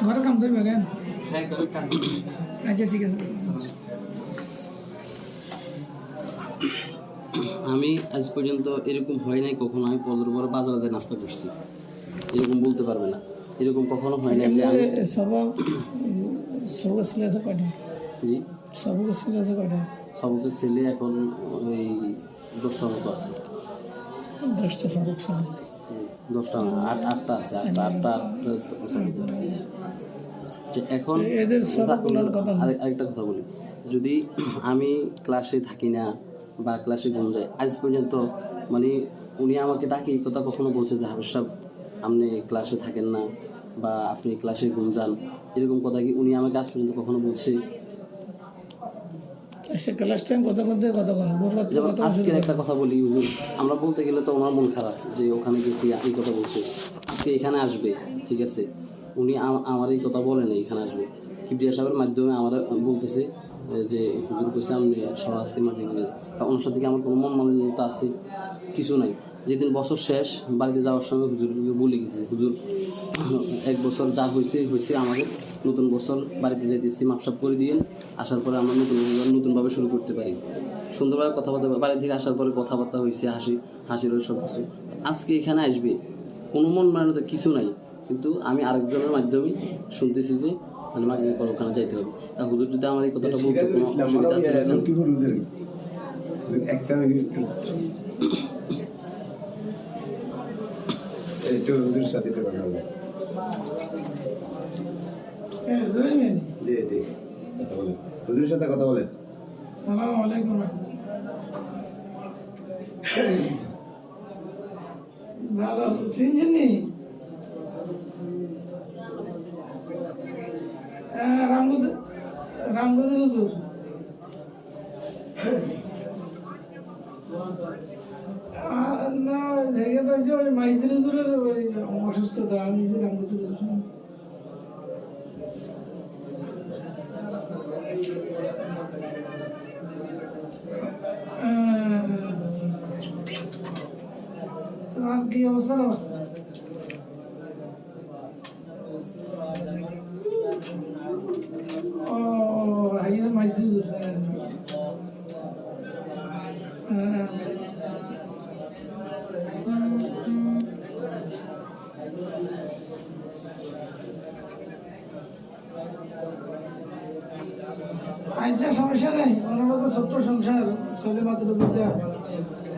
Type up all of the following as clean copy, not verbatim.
ঘরে কাম করবে কেন? হ্যাঁ করে কাজ আচ্ছা ঠিক আছে। আমি আজ পর্যন্ত এরকম হয় নাই কখনো আমি ফজর পরে বাজারে নাস্তা করছি, এরকম বলতে পারবে না, এরকম কখনো হয় না যে আমি সবক ছেলে আছে কয়টা? জি সবক ছেলে আছে কয়টা? সবকে ছেলে এখন ওই 10টার মতো আছে। 10টা সবক ছেলে? 10টা না, আটটা আছে, আটটা সবক আছে। যে এখন এদের সবগুলোর কথা আরেকটা কথা বলি, যদি আমি ক্লাসে থাকি না বা ক্লাসে ঘুম যায়, আজ পর্যন্ত মানে উনি আমাকে ডাকে এই কথা কখনো বলছে যে হাফেজ সাহেব আপনি ক্লাসে থাকেন না বা আপনি ক্লাসে ঘুম যান, এরকম কথা কি উনি আমাকে আজ পর্যন্ত কখনো বলছে? সে ক্লাস টাইম কতক্ষণ থেকে কতক্ষণ? যেমন আজকের একটা কথা বলি, হুজুর আমরা বলতে গেলে তো ওনার মন খারাপ যে ওখানে গেছি এই কথা বলছে, আজকে এখানে আসবে, ঠিক আছে, উনি আমার এই কথা বলে না এখানে আসবে, কিবরিয়া সাহেবের মাধ্যমে আমার বলতেছে যে হুজুর কইছে আপনি সহ আজকে মাটি নিয়ে যান। ওনার সাথে কি আমার কোনো মন মালিন্যতা আছে? কিছু নাই। যেদিন বছর শেষ বাড়িতে যাওয়ার সময় হুজুরকে বলে গেছি, হুজুর 1 বছর যা হয়েছে আমাদের, নতুন বছর বাড়িতে যাইতেছি, মাপসাপ করে দিয়েন, আসার পরে আমরা নতুনভাবে শুরু করতে পারি। সুন্দরভাবে কথাবার্তা, বাড়ি থেকে আসার পরে কথাবার্তা হয়েছে, হাসির ওই সব কিছু। আজকে এখানে আসবে, কোনো মন মালিন্যতা কিছু নাই, কিন্তু আমি আরেকজনের মাধ্যমে শুনতেছি যে মানে মাগরিবের পর ওখানে যাইতে হবে। তা হুজুর যদি আমার এই কথাটা বলতো কোনো অসুবিধা আছে? একটা মিনিট একটু হুজুর সাথে কথা বলবো। হ্যাঁ জয়মিন, জি জি কথা বলেন, হুজুরের সাথে কথা বলেন। আসসালামু আলাইকুম। ভালো চিনছেননি? রামগদি হুজুর। না দেখে তো ওই মাইজদিন হুজুরের ওই অসুস্থতা, আমি যে রামগদি হুজুর। তোমার কি অবস্থা? ও হাইয়া মাইজদিন হুজুর। আইনটা সমস্যা নেই, ওনারা তো ছোট্ট সংসার, ছেলে মাত্র দুটা,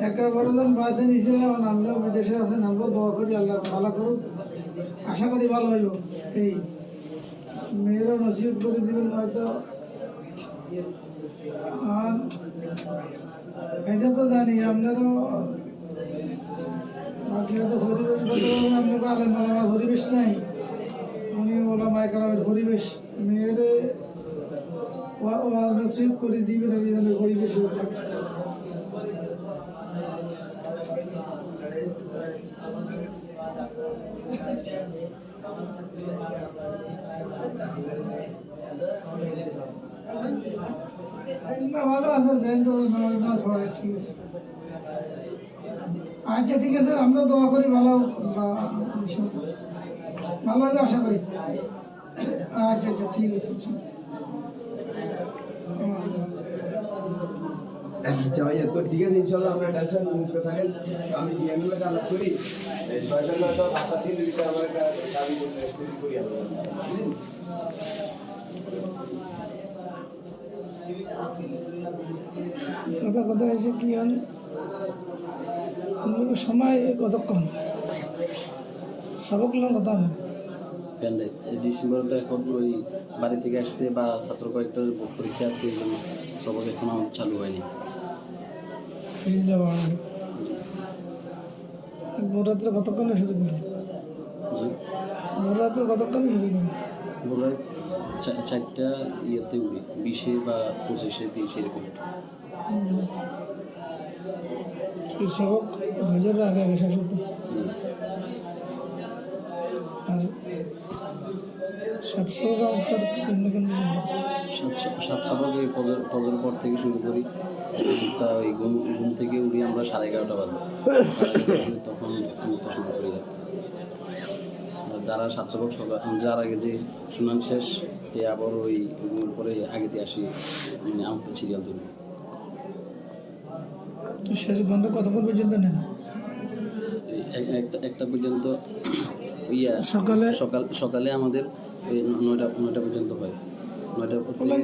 একেবারে জন বাঁচে নিছে, নামলেও বিদেশে আছে, নামলেও দোয়া করি আল্লাহ ভালো করুক, আশা করি ভালো হইব। এই মেয়েরও নসিহত করে দিবেন হয়তো। আর এটা তো জানি আপনারও বাকি হয়তো পরিবেশ আপনাকে আলেম আলামার পরিবেশ নাই, উনি ওলামায়ে কেরামের পরিবেশ, মেয়েরে নসিহত করে দিবেন এই পরিবেশে। না ভালো আছে, ঠিক আছে। আচ্ছা ঠিক আছে, আমরা দোয়া করি ভালো ভালো হবে আশা করি। আচ্ছা আচ্ছা ঠিক আছে। আচ্ছা ভাইয়া, তো ঠিক আছে, ইনশাল্লাহ আমরা টেনশন মুক্ত থাকেন। আমি জিএমগুলোকে আলাপ করি, ছয়জন হয়তো 5-7 দিনের ভিতরে আমার একটা দাবি শুরু করি আমরা। কথা হয়েছে কি হন সময় কতক্ষণ সবক কথা না ডিসেম্বরে তো এখন ওই বাড়ি থেকে আসছে বা ছাত্র কয়েকটা পরীক্ষা আছে, এই জন্য সবক এখনো চালু হয়নি। ভোররাত্রে কতক্ষণে শুরু করি? জি ভোররাত্রে কতক্ষণে শুরু করি? ভোররাত 4টা ইয়েতে উড়ি, 20 বা 25 30 এরকম। সবক হাজারের আগে আগে শেষ হতো। আর 7 সবক তার কেন্দ্র 7 সবক এই পদের পর থেকে শুরু করি, তা ওই ঘুম থেকে উঠি আমরা 11:30 বাজে, তখন শুরু করি। যারা 7 সবক যার আগে যে শুনানি শেষ এ আবার ওই পরে আগে দিয়ে আসি মানে আমাকে সিরিয়াল ধরবো। তো শেষ ঘন্টা কতক্ষণ পর্যন্ত নেন? একটা পর্যন্ত সকালে আমাদের এই 9টা পর্যন্ত হয়। 9টা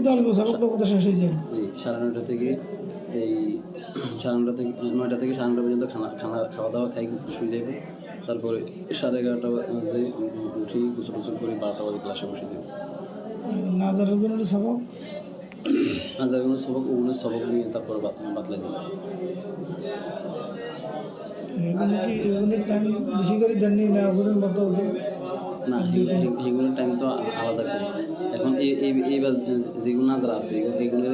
তো অল্প সবক তো শেষ হয়ে যায়। জি 9:30 থেকে এই 9:30 থেকে 9টা থেকে 9:30 পর্যন্ত খাওয়া দাওয়া খাই শুয়ে যাবে। তারপরে 11:30 বাজে উঠি গোসল করি 12টা বাজে ক্লাসে বসে যাবে। নাজারের জন্য সবক নাজারের সবক ওগুলোর সবক নিয়ে তারপরে বাতলাই দিই। এগুলোর টাইম বেশি করে জানি না, ওগুলোর মতো না এগুলোর টাইম তো আলাদা করে। এখন এইবার যেগুলো নাজারা আছে এগুলোর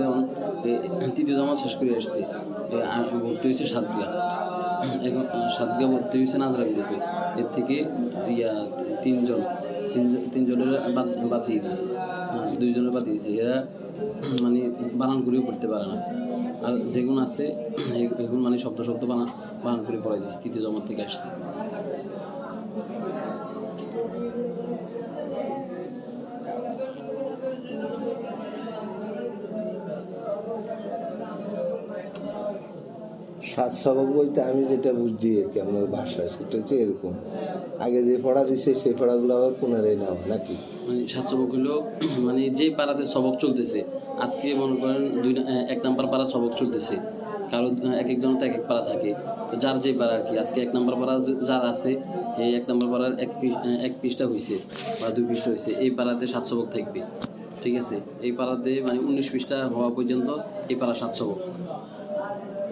তৃতীয় জামাত শেষ করে আসছে, ভর্তি হয়েছে 7 বিঘা। এখন 7 বিঘা ভর্তি হয়েছে নাজরা গ্রুপে। এর থেকে তিনজনের বাদ দিয়ে দিয়েছে, 2 জনের বাদ দিয়েছে। এরা মানে বানান করেও পড়তে পারে না। আর যেগুলো আছে এখন মানে শব্দ বানান করে পড়াই দিয়েছে, তৃতীয় জমাত থেকে আসছে। সাত সবক বলতে আমি যেটা বুঝছি আর কি আপনার ভাষা, সেটা হচ্ছে এরকম, আগে যে পড়া দিচ্ছে সেই পড়াগুলো আবার পুনরায় নেওয়া নাকি? মানে 7 সবক হলো মানে যে পাড়াতে সবক চলতেছে, আজকে মনে করেন 1 নাম্বার পাড়া সবক চলতেছে, কারো এক একজন তো এক এক পাড়া থাকে, তো যার যে পাড়া আর কি। আজকে 1 নাম্বার পাড়া যার আছে এই 1 নাম্বার পাড়ার এক পৃষ্ঠা হয়েছে বা 2 পৃষ্ঠা হয়েছে, এই পাড়াতে 7 সবক থাকবে, ঠিক আছে। এই পাড়াতে মানে 19 পৃষ্ঠা হওয়া পর্যন্ত এই পাড়া 7 সবক,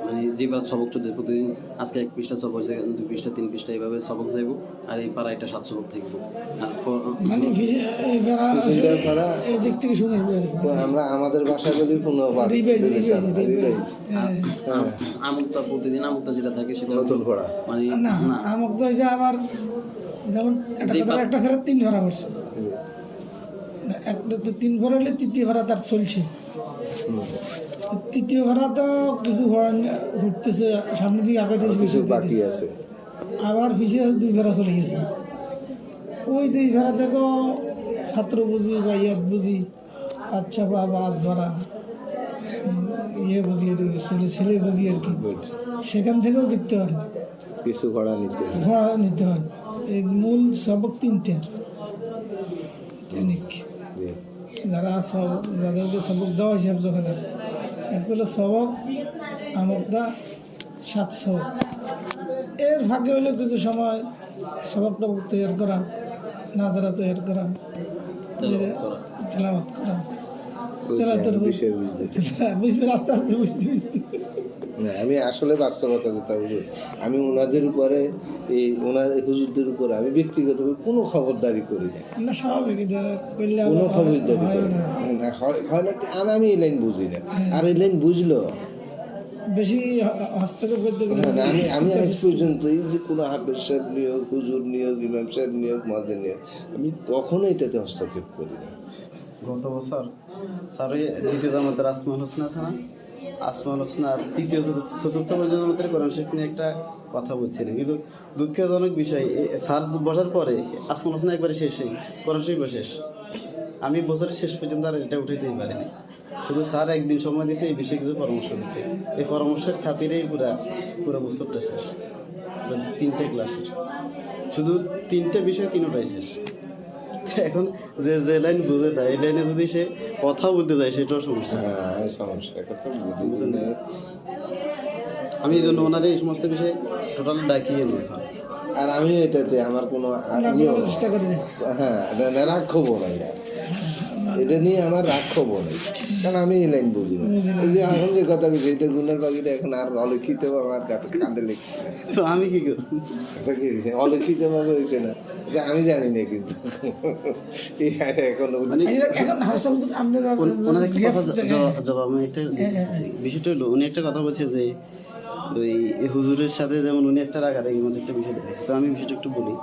মানে যে পাড়া সবক চলছে প্রতিদিন। আজকে 1 পৃষ্ঠা সবক, 2 পৃষ্ঠা 3 পৃষ্ঠা এইভাবে সবক যাইব, আর এই পাড়া এটা 7 সবক থাকবো। আর মানে এই দিক থেকে শুনে আমরা আমাদের ভাষাগুলি আমুকটা প্রতিদিন আমুকটা যেটা থাকে সেটা নতুন পড়া মানে না আমক তো হয়েছে আবার, যেমন একটা ছেড়ে 3 ভাড়া করছে, একটা তো 3 ভাড়া হলে 3য় ভাড়া তার চলছে, 3য় ভাড়া তো কিছু ঘুরতেছে সামনের দিকে আগে বাকি আছে, আবার পিছিয়ে 2 ভাড়া চলে গেছে। ওই 2 ভাড়া থেকেও ছাত্র বুঝি বা ইয়াদ বুঝি, আচ্ছা বা বাদ ভাড়া বুঝি, ছেলে বুঝি আর কি, সেখান থেকেও কিনতে হয়, কিছু ভাড়া নিতে হয়। এই মূল সবক 3টে যাদেরকে সবক দেওয়া হয়েছে যখন একটা হলো সবক আমকটা 7 সবক, এর ভাগে হলে কিছু সময় সবকটা তৈরি করা, নাজারা তৈরি করা, তেলাওয়াত করা, বুঝবে আস্তে আস্তে বুঝতে। আমি আসলে বাস্তবতা যেটা বুঝি, আমি ওনাদের উপরে ওনাদের হুজুরদের উপরে আমি ব্যক্তিগতভাবে কোনো খবরদারি করি না, স্বাভাবিক কোনো খবরদারি করি না, হয় না। আর আমি এই লাইন বুঝি না, আর এই লাইন বুঝলো বেশি হস্তক্ষেপ করতে গেলে আমি আজ পর্যন্ত এই যে কোনো হাফেজ সাহেব নিয়োগ, হুজুর নিয়োগ, ইমাম সাহেব নিয়োগ, মহাদের নিয়োগ, আমি কখনো এটাতে হস্তক্ষেপ করি না। গত বছর স্যার ওই দ্বিতীয় জামাতের আসমাউল হোসেন আছে না, আসমাউল হোসেন আর তৃতীয় চতুর্থ জামাতের কোরআন শরীফ নিয়ে একটা কথা বলছিলেন, কিন্তু দুঃখজনক বিষয় স্যার বসার পরে আসমাউল হোসেন একবারে শেষেই কোরআন শরীফ শেষ। আমি বছরের শেষ পর্যন্ত আর এটা উঠাইতেই পারিনি, শুধু স্যার একদিন সময় দিয়েছে এই বিষয়ে কিছু পরামর্শ দিচ্ছে, এই পরামর্শের খাতিরেই পুরো বছরটা শেষ। 3টে ক্লাসের শুধু 3টে বিষয় 3টাই শেষ। এখন যে লাইন বুঝে না, এই লাইনে যদি সে কথা বলতে যায় সেটাও সমস্যা। আমি এই জন্য ওনার এই সমস্ত বিষয়ে টোটালি ডাকিয়ে নিই। আর আমি এটাতে আমার কোনো চেষ্টা করি না, রাগ খবর নাই, এটা নিয়ে আমার রাগ খবর নেই, কারণ আমি এই লাইন বুঝি না। এই যে এখন যে কথা বলছি এটা গুণের পাখিটা এখন আর অলিখিত আমার কাঁদে লিখছি, তো আমি কি করি, কথা কি অলিখিত ভাবে হয়েছে না এটা আমি জানি না, কিন্তু এখন ওনার একটা কথা জবাব আমি একটা বিষয়টা হলো, উনি একটা কথা বলছে যে ওই হুজুরের সাথে যেমন উনি একটা রাগারাগির মতো একটা বিষয় দেখেছে। তো আমি বিষয়টা একটু বলি।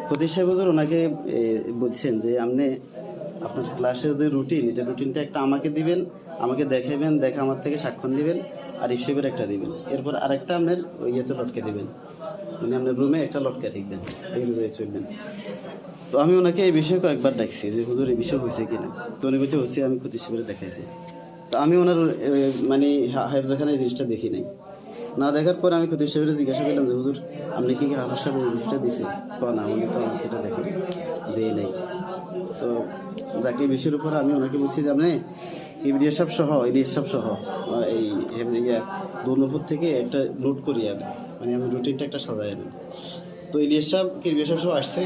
খতিব সাহেব হুজুর ওনাকে বলছেন যে আপনি আপনার ক্লাসের যে রুটিন, এটা রুটিনটা একটা আমাকে দিবেন, আমাকে দেখাবেন, দেখে আমার থেকে সাক্ষ্য নেবেন, আর হিসেবের একটা দিবেন, এরপর আরেকটা আপনার ইয়েতে লটকে দেবেন, মানে আপনার রুমে একটা লটকে রাখবেন, এই রোজায় চলবেন। তো আমি ওনাকে এই বিষয়ে কয়েকবার ডাকছি যে হুজুর এই বিষয় হয়েছে কিনা, তো উনি বলছে হচ্ছে, আমি ক্ষতি শিবিরে দেখাইছি। তো আমি ওনার মানে হাফজাখানে এই জিনিসটা দেখি নাই। না দেখার পর আমি ক্ষতি শিবিরে জিজ্ঞাসা করলাম যে হুজুর আপনি কি হাফেজ সাহেব এই বিষয়টা দিয়েছেন? না, উনি তো আমাকে এটা দেখেন দেয় নাই। তো যাকে এই বিষয়ের উপর আমি ওনাকে বলছি যে আপনি ইলিয়াস সাহেব সহ এই দুর্নপুর থেকে একটা নোট করিয়ে আনেন, মানে আমি রুটিনটা একটা সাজাই আনেন। তো ইলিয়াস সাহেব সহ আসছে,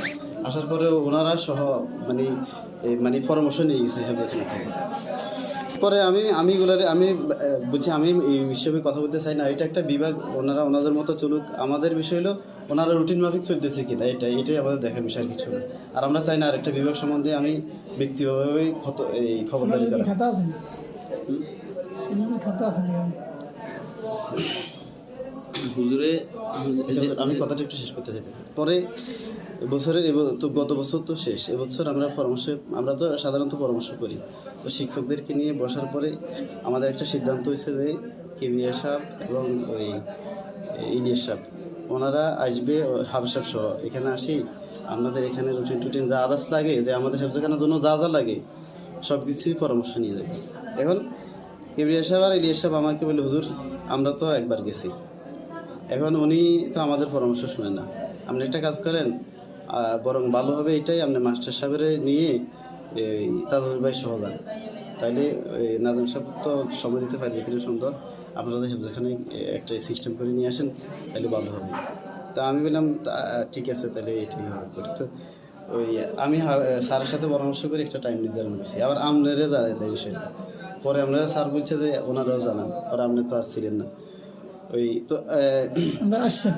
আসার পরে ওনারা সহ মানে পরামর্শ নিয়ে গেছে হেফজখানা থেকে। পরে আমি বলছি আমি এই বিষয়ে কথা বলতে চাই না, এটা একটা বিভাগ, ওনাদের মতো চলুক, আমাদের বিষয় হলো ওনারা রুটিন মাফিক চলতেছে কিনা এটাই আমাদের দেখার বিষয়, আর কিছু না। আর আমরা চাই না আরেকটা বিভাগ সম্বন্ধে আমি ব্যক্তিগতভাবেই এই খবরদারি করা। খাতা আছে সিলেটের খাতা আছে হুজুরে আমি কথাটা একটু শেষ করতে চাইতেছি। পরে গত বছর তো শেষ, এবছর আমরা তো সাধারণত পরামর্শ করি। তো শিক্ষকদেরকে নিয়ে বসার পরে আমাদের একটা সিদ্ধান্ত হয়েছে যে কিবিয়া সাহেব এবং ওই ইলিয়াস সাহেব ওনারা আসবে, হাফেজ সাহেব সহ এখানে আসি, আপনাদের এখানে রুটিন যা আদার্স লাগে, যে আমাদের হেফজখানার জন্য যা লাগে সব কিছুই পরামর্শ নিয়ে যাবে। এখন কিবিয়া সাহেব আর ইলিয়াস সাহেব আমাকে বলে হুজুর আমরা তো একবার গেছি, এখন উনি তো আমাদের পরামর্শ শুনেন না, আপনি একটা কাজ করেন, বরং ভালো হবে এটাই, আপনি মাস্টার সাহেবের নিয়ে এই তাজুল ভাই সহ যান, তাইলে নাজম সাহেব তো সময় দিতে পারবে কিনা সন্দেহ, আপনারা হেফজখানে একটা সিস্টেম করে নিয়ে আসেন, তাহলে ভালো হবে। তা আমি বললাম ঠিক আছে, তাহলে এটাই করি। তো আমি স্যারের সাথে পরামর্শ করে একটা টাইম নির্ধারণ করছি, আবার আপনারা জানেন এই বিষয়টা। পরে আমরা স্যার বলছে যে ওনারাও জানান, পরে আপনি তো আসছিলেন না। তো আমরা আসছি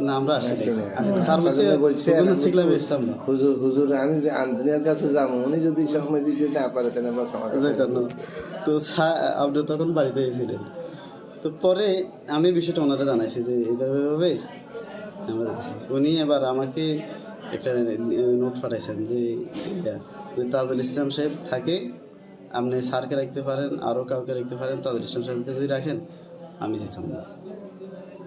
না, আমরা আসি স্যার বলছে ঠিকলাম এসতাম না হুজুর আমি যে আঞ্জনের কাছে যাবো, উনি যদি সময় দিতে না পারে তাহলে আমরা তো আপনি তখন বাড়িতে এসেছিলেন। তো পরে আমি বিষয়টা ওনারা জানাইছি যে এইভাবে আমরা যাচ্ছি। উনি এবার আমাকে একটা নোট পাঠাইছেন যে তাজুল ইসলাম সাহেব থাকে, আপনি স্যারকে রাখতে পারেন, আরও কাউকে রাখতে পারেন, তাজুল ইসলাম সাহেবকে যদি রাখেন আমি যেতাম না।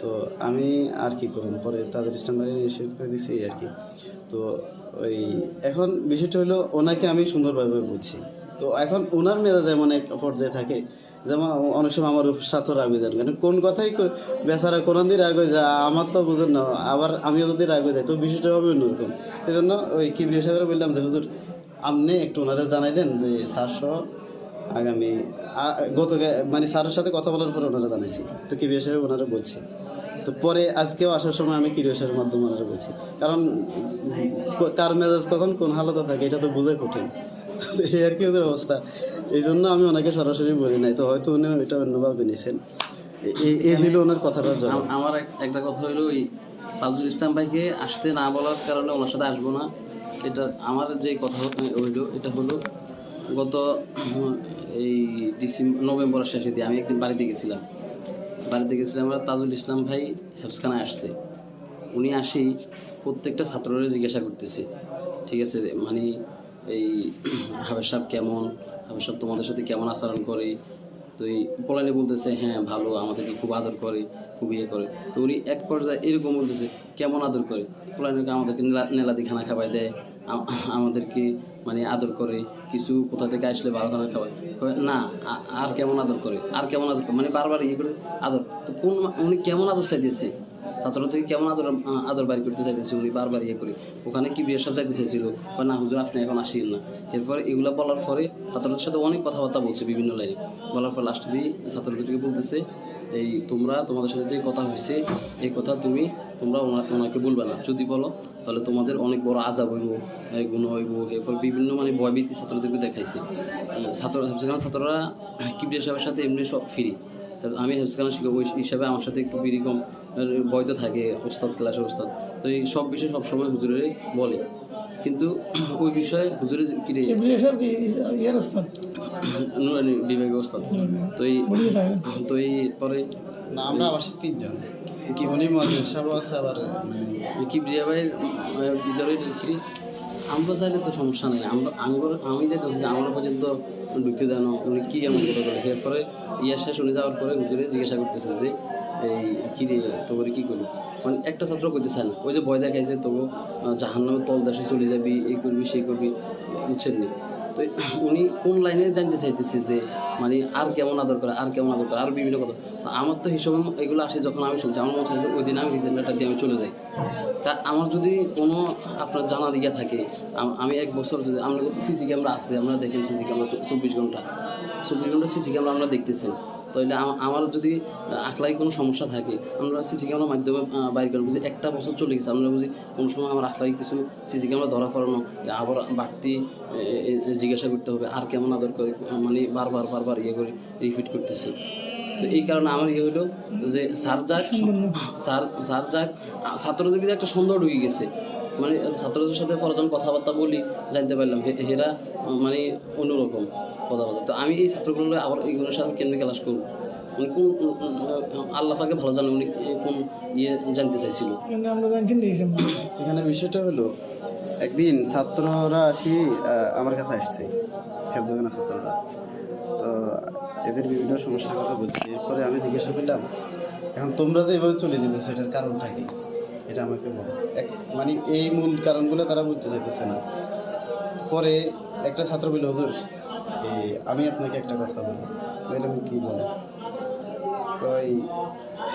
তো আমি আর কি করুন, পরে তাজুল ইসলাম বাড়ি নিশ্চিত করে দিছি আর কি। তো এখন বিষয়টা হলো ওনাকে আমি সুন্দরভাবে বলছি। তো এখন ওনার মেজাজ এমন এক পর্যায়ে থাকে, যেমন অনেক সময় আমার সাথে রাগ হয়ে যান, কারণ কোন কথাই বেচারা কোন দিন রাগ হয়ে যায়, আমার তো বুঝেন না, আবার আমিও যদি রাগ হয়ে যাই তো বিষয়টা হবে অন্যরকম। এই জন্য কিবরিয়া সাহেবের বললাম যে হুজুর আপনি একটু ওনারা জানাই দেন যে স্যার সহ আগামী মানে স্যারের সাথে কথা বলার পরে ওনারা জানাইছি। তো কিবরিয়া সাহেব ওনারা বলছে। তো পরে আজকেও আসার সময় আমি কিবরিয়া সাহেবের মাধ্যমে ওনারা বলছি, কারণ কার মেজাজ কখন কোন হালতে থাকে এটা তো বোঝা কঠিন। এই আর কি ওদের অবস্থা, এই জন্য আমি ওনাকে সরাসরি বলি নাই, তো হয়তো উনি এটা অন্যভাবে নিয়েছেন। এই হইল ওনার কথাটার জন্য। আমার একটা কথা হইলো ওই তাজুল ইসলাম ভাইকে আসতে না বলার কারণে ওনার সাথে আসবো না, এটা আমার যে কথা হইলো এটা হলো গত এই নভেম্বরের শেষে দিয়ে আমি একদিন বাড়িতে গেছিলাম আর তাজুল ইসলাম ভাই হেফজখানায় আসছে। উনি আসি প্রত্যেকটা ছাত্ররা জিজ্ঞাসা করতেছে, ঠিক আছে, মানে এই হাফেজ সাহেব কেমন, হাফেজ সাহেব তোমাদের সাথে কেমন আচরণ করে। তো এই পোলানি বলতেছে হ্যাঁ ভালো, আমাদেরকে খুব আদর করে, খুব ইয়ে করে। তো উনি এক পর্যায়ে এরকম বলতেছে কেমন আদর করে, পোলানিকে আমাদেরকে নেলাদি খানা খাওয়াই দেয়, আমাদেরকে মানে আদর করে, কিছু কোথা থেকে আসলে ভালো খানা খাওয়ায় না, আর কেমন আদর করে, মানে বারবার ইয়ে করে আদর। তো উনি কেমন আদর চাইতেছে, ছাত্র থেকে কেমন আদর বাড়ি করতে চাইতেছে, উনি বারবার ইয়ে করে। ওখানে কি বিয়ের সাথে চাইতে চাইছিল, না হুজুর আপনি এখন আসিয়েন না। এরপরে এগুলো বলার পরে ছাত্রদের সাথে অনেক কথাবার্তা বলছে বিভিন্ন লাইনে, বলার পর লাস্ট দিয়ে ছাত্রদেরকে বলতেছে এই তোমাদের সাথে যে কথা হয়েছে এই কথা তোমরা ওনাকে বলবে না, যদি বলো তাহলে তোমাদের অনেক বড় আজাব হইব, গুণ হইব। এরপর বিভিন্ন মানে ভয়ভীতি ছাত্রদেরকে দেখাইছে। ছাত্ররা কিবরিয়া সাহেবের সাথে এমনি সব ফ্রি, আমি হেফজখানা শিক্ষক ওই হিসাবে আমার সাথে একটু বিরি কম ভয় তো থাকে, ওস্তাদ ক্লাসের ওস্তাদ, তো এই সব বিষয়ে সবসময় হুজুরে বলে, কিন্তু ওই বিষয়ে হুজুরে বিভাগীয় ওস্তাদ। তো এই পরে না আমরা আবার 3জন কি উনি মহাজন সাহেব আছে, আবার কিবরিয়া ভাইয়ের ভিতরে আমরা চাইলে তো সমস্যা নেই, আমি যেটা হচ্ছে আমরা পর্যন্ত ঢুকতে দেন, উনি কী এমন কথা বলে। এরপরে শেষ উনি যাওয়ার পরে হুজুরে জিজ্ঞাসা করতেছে যে এই কী রে তোকে কী করবি, মানে একটা ছাত্র করতে চায় না, ওই যে ভয় দেখাইছে তবু জাহান্নামের তল দেশে চলে যাবি, এই করবি সেই করবি, বুঝছেন নি। তো উনি কোন লাইনে জানতে চাইতেছে যে মানে আর কেমন আদর করে, আর কেমন আদর করে, আর বিভিন্ন কথা। তো আমার তো হিসেবে এগুলো আসে যখন আমি শুনছি, আমার মনে হচ্ছে ওই দিন আমি রিজেন্ট লেটার দিয়ে আমি চলে যাই। তা আমার যদি কোনো আপনার জানার ইয়ে থাকে, আমি 1 বছর যদি আমরা সিসি ক্যামেরা আছে, আমরা দেখেন সিসি ক্যামেরা 24 ঘন্টা সিসি ক্যামেরা আমরা দেখতেছেন, তাহলে আমার যদি আখলাই কোনো সমস্যা থাকে আমরা সিসি ক্যামেরার মাধ্যমে বাইর করে বুঝি 1টা বছর চলে গেছে, আমরা বুঝি কোনো সময় আমার আখলাই কিছু সিসি ক্যামেরা ধরা পড়ানো, আবার বাড়তি জিজ্ঞাসা করতে হবে আর কেমন আদর করে, মানে বারবার ইয়ে করে রিপিট করতেছে। তো এই কারণে আমার ইয়ে হলো যে স্যার যাক ছাত্রদের ভিতরে একটা সন্দেহ ঢুকে গেছে, মানে ছাত্রদের সাথে ফরজন কথাবার্তা বলি জানতে পারলাম হেরা মানে অন্যরকম কথাবার্তা। তো আমি এই ছাত্রগুলো আবার এইগুলোর সাথে কেন্দ্রে ক্লাস করবো, মানে কোন আল্লাহ পাকে ভালো জানে উনি কোন ইয়ে জানতে চাইছিল। কিন্তু আমরা জানছি না এই সম্পর্কে। এখানে বিষয়টা হলো একদিন ছাত্ররা আসি আমার কাছে আসছে, হেফজখানা ছাত্ররা, তো এদের বিভিন্ন সমস্যার কথা বলছি। এরপরে আমি জিজ্ঞাসা করলাম, এখন তোমরা যে এভাবে চলে যেতেছো এটার কারণটা কি, এটা আমাকে বলো। মানে এই মূল কারণগুলো তারা বলতে চাইতেছে না। পরে একটা ছাত্র বলল, হুজুর আমি আপনাকে একটা কথা বলবো। বললাম, কী বলো? ওই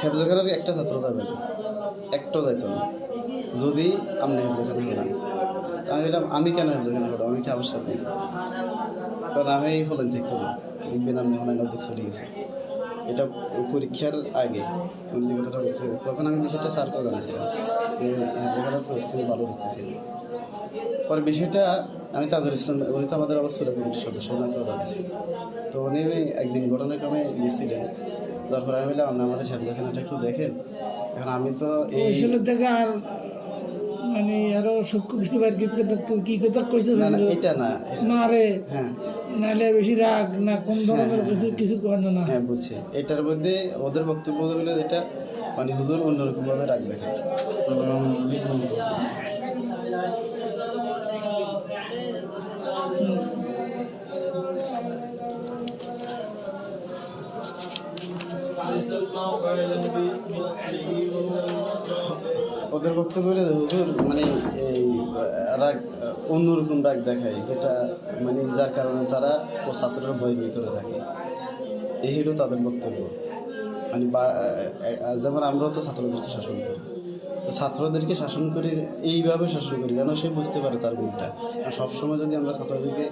হেফজখানার একটা ছাত্র যাবে না, একটাও যাইতো না যদি আপনি হেফজখানা হলাম। আমি বললাম, আমি কেন হেফজখানা হলাম, আমি কি আবশ্যক নেই? কারণ আমি হলেন থাকতো না, দেখবেন আপনি অনলাইন অর্ধেক চলে গেছে। এটা পরীক্ষার আগে উনি যে কথাটা বলছে, তখন আমি বিষয়টা স্যারকেও জানাছিলাম যে হেফজখানার পরিস্থিতি ভালো দেখতেছিল। পরে বিষয়টা আমি তাজুল ইসলাম, উনি তো আমাদের আবার সুরা কমিটির সদস্য, ওনাকেও জানাইছি। তো উনি একদিন ঘটনাক্রমে গিয়েছিলেন, তারপর আমি বললাম, আপনি আমাদের হেফজখানাটা একটু দেখেন। এখন আমি তো এই থেকে আর মানে আরো সূক্ষ্ম কিছু বাইর করতে কি কথা কইতে না না এটা না, মারে হ্যাঁ নাহলে বেশি রাগ না কোন ধরনের কিছু করানো না। হ্যাঁ বলছে, এটার মধ্যে ওদের বক্তব্য হলো এটা মানে হুজুর অন্যরকমভাবে রাগ দেখে। ওদের বক্তব্য হলে হুজুর মানে এই রাগ অন্যরকম রাগ দেখায়, যেটা মানে যার কারণে তারা ও ছাত্ররা ভয়ের ভিতরে থাকে। এই হলো তাদের বক্তব্য। মানে যেমন আমরাও তো ছাত্রদেরকে শাসন করি, তো ছাত্রদেরকে শাসন করি এইভাবে শাসন করি যেন সে বুঝতে পারে তার ভুলটা। আর সবসময় যদি আমরা ছাত্রদেরকে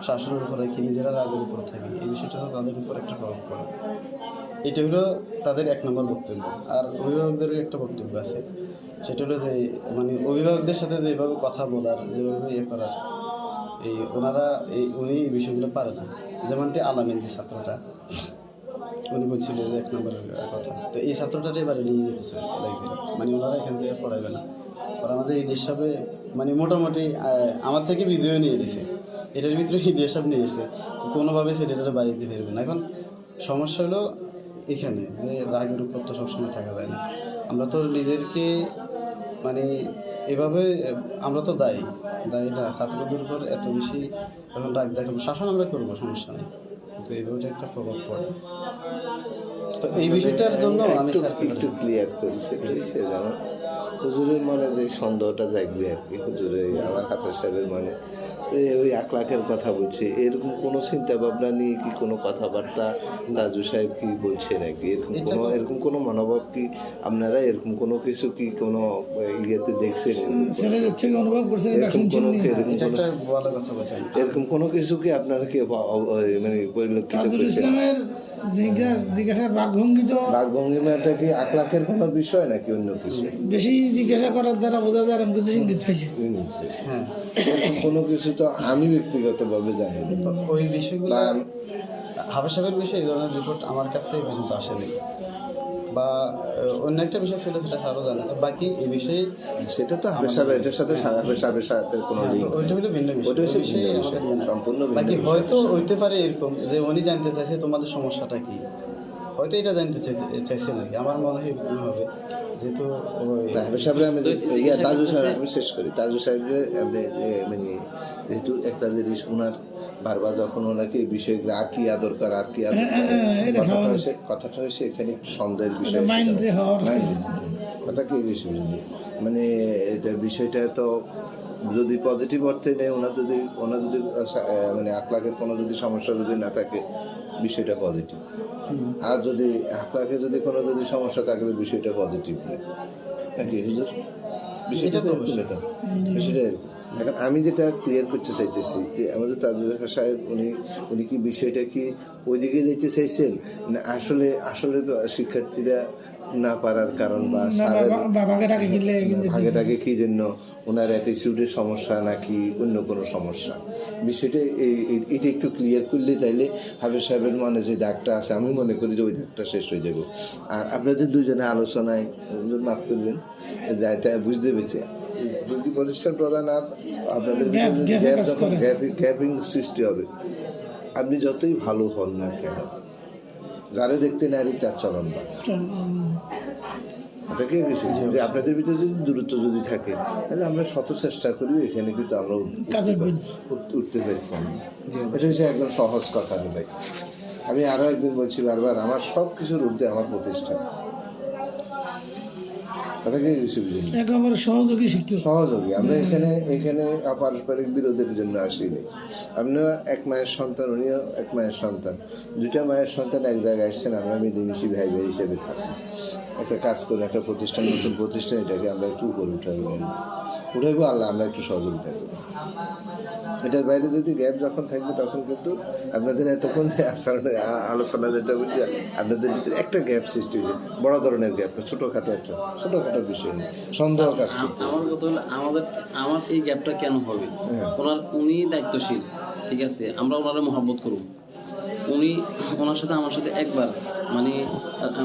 শাসনের উপর রাখি, নিজেরা রাগের উপর থাকি, এই বিষয়টা তো তাদের উপর একটা প্রভাব পড়ে। এটা হলো তাদের 1 নম্বর বক্তব্য। আর অভিভাবকদেরও একটা বক্তব্য আছে, সেটা হলো যে মানে অভিভাবকদের সাথে যেভাবে কথা বলার, যেভাবে ইয়ে করার, ওনারা উনি এই বিষয়গুলো পারে না। যেমনটি আলামিন যে ছাত্রটা, উনি বলছিল যে 1 নম্বরের কথা, তো এই ছাত্রটার এবারে নিয়ে যেতে লাগছিল, মানে ওনারা এখান থেকে পড়াবে না। ওরা আমাদের এই হিসাবে মানে মোটামুটি আমার থেকে ভিডিও নিয়ে এসেছে, এটার ভিতরে হিদিয়া সব নিয়ে এসেছে, কোনোভাবে ছেলেটারা বাড়িতে ফিরবে না। এখন সমস্যা হলো এখানে যে রাগের উপর তো সবসময় থাকা যায় না। আমরা তো নিজেদেরকে মানে এভাবে আমরা তো দায়ী না ছাত্রদের উপর এত বেশি এখন রাগ দেখাবো, শাসন আমরা করবো, সমস্যা নেই, কিন্তু এইভাবে একটা প্রভাব পড়ে। তো এই বিষয়টার জন্য আমি একটু ক্লিয়ার করি, সেটা হচ্ছে যেমন হুজুরের মনে যে সন্দেহটা জাগছে আর কি, হুজুরে আমার হাফেজ সাহেবের মনে ওই 1 লাখের কথা বলছে, এরকম কোনো চিন্তা ভাবনা নিয়ে কি কোনো কথাবার্তা তাজু সাহেব কি বলছে নাকি, এরকম কোনো মনোভাব কি আপনারা এরকম কোনো কিছু কি কোনো ইয়েতে দেখছেন, ছেলেদের থেকে অনুভব করছেন? এরকম কোনো কিছু কি আপনারা কি মানে পরিলক্ষিত তাজুল ইসলামের জিজ্ঞাসার বাকভঙ্গিমাটা কি 1 লাখের কোনো বিষয় নাকি অন্য কিছু? বেশি জিজ্ঞাসা করার দ্বারা বোঝা যায় আমি কিছু ইঙ্গিত পেয়েছি। হ্যাঁ, কোনো কিছু তো আমি ব্যক্তিগতভাবে জানি না। তো ওই বিষয়গুলো হাফেজ সাহেবের বিষয়ে এই ধরনের রিপোর্ট আমার কাছে পর্যন্ত আসেনি, বা অন্য একটা বিষয় ছিল সেটা স্যারও জানে। তো বাকি এই বিষয়ে সেটা তো হাফেজ সাহেব, এটার সাথে হাফেজ সাহেবের সাথে কোনো লিঙ্ক, ওইটা হলো ভিন্ন বিষয়, ওটা বিষয়ে আমাদের সম্পূর্ণ ভিন্ন বাকি বিষয়। হয়তো হইতে পারে এরকম যে উনি জানতে চাইছে তোমাদের সমস্যাটা কি, হয়তো এটা জানতে চাইছেন আর কি। আমার মনে হয় ভুল হবে, যেহেতু ওই হাফেজ সাহেব আমি তাজু সাহেব আমি শেষ করি। তাজু সাহেবরে আপনি মানে যেহেতু একটা জিনিস ওনার বারবার যখন ওনাকে এই বিষয়গুলো আর কি দরকার আর কি কথাটা হয়েছে এখানে একটু সন্দেহের বিষয় কথা কি বিষয় মানে এটা বিষয়টা তো যদি পজিটিভ অর্থে নেই, ওনার যদি মানে আখলাকের কোনো যদি সমস্যা যদি না থাকে বিষয়টা পজিটিভ, আর যদি আখলাকে যদি কোনো যদি সমস্যা থাকে বিষয়টা পজিটিভ নয় নাকি হুজুর? বিষয়টা তো বিষয়টা এরকম। এখন আমি যেটা ক্লিয়ার করতে চাইতেছি যে আমাদের তাজুল সাহেব উনি কি বিষয়টা কি ওইদিকে যেতে চাইছেন না আসলে শিক্ষার্থীরা না পারার কারণ বা ভাগে কি জন্য ওনার অ্যাটিটিউডের সমস্যা নাকি অন্য কোনো সমস্যা, বিষয়টা এটা একটু ক্লিয়ার করলে তাইলে হাফেজ সাহেবের মনে যে দাগটা আছে আমি মনে করি যে ওই দাগটা শেষ হয়ে যাবে। আর আপনাদের দুজনে আলোচনায় মাফ করবেন এটা বুঝতে পেরেছি, যদি প্রতিষ্ঠান প্রধান আর আপনাদের গ্যাপিং সৃষ্টি হবে, আপনি যতই ভালো হন না কেন যারা দেখতে নারী তার চলন বা এটাকে যে আপনাদের ভিতরে যদি দূরত্ব যদি থাকে তাহলে আমরা শত চেষ্টা করি এখানে কিন্তু আমরা উঠতে পারতাম। এটা হচ্ছে একদম সহজ কথা ভাই। আমি আরও একদিন বলছি বারবার আমার সব কিছুর ঊর্ধ্বে আমার প্রতিষ্ঠান সহযোগী। আমরা এখানে পারস্পরিক বিরোধের জন্য আসিনি। আপনিও এক মায়ের সন্তান, উনিও এক মায়ের সন্তান, দুইটা মায়ের সন্তান এক জায়গায় আসছেন, আমরা মিলেমিশি ভাই হিসেবে থাকি, একটা কাজ করি, একটা প্রতিষ্ঠান, নতুন প্রতিষ্ঠান, এটাকে আমরা একটু উপরে উঠাইবো আল্লাহ আমরা একটু সহযোগিতা করবো। এটার বাইরে যদি গ্যাপ যখন থাকবে তখন কিন্তু আপনাদের এতক্ষণ যে আলোচনা যেটা বলছি আপনাদের ভিতরে একটা গ্যাপ সৃষ্টি হয়েছে, বড় ধরনের গ্যাপ, ছোটোখাটো বিষয় নেই, সন্দেহ কাজ করতে। আমার কথা হলো আমার এই গ্যাপটা কেন হবে? উনি দায়িত্বশীল, ঠিক আছে, আমরা ওনারা মহব্বত করব। ওনার সাথে আমার সাথে একবার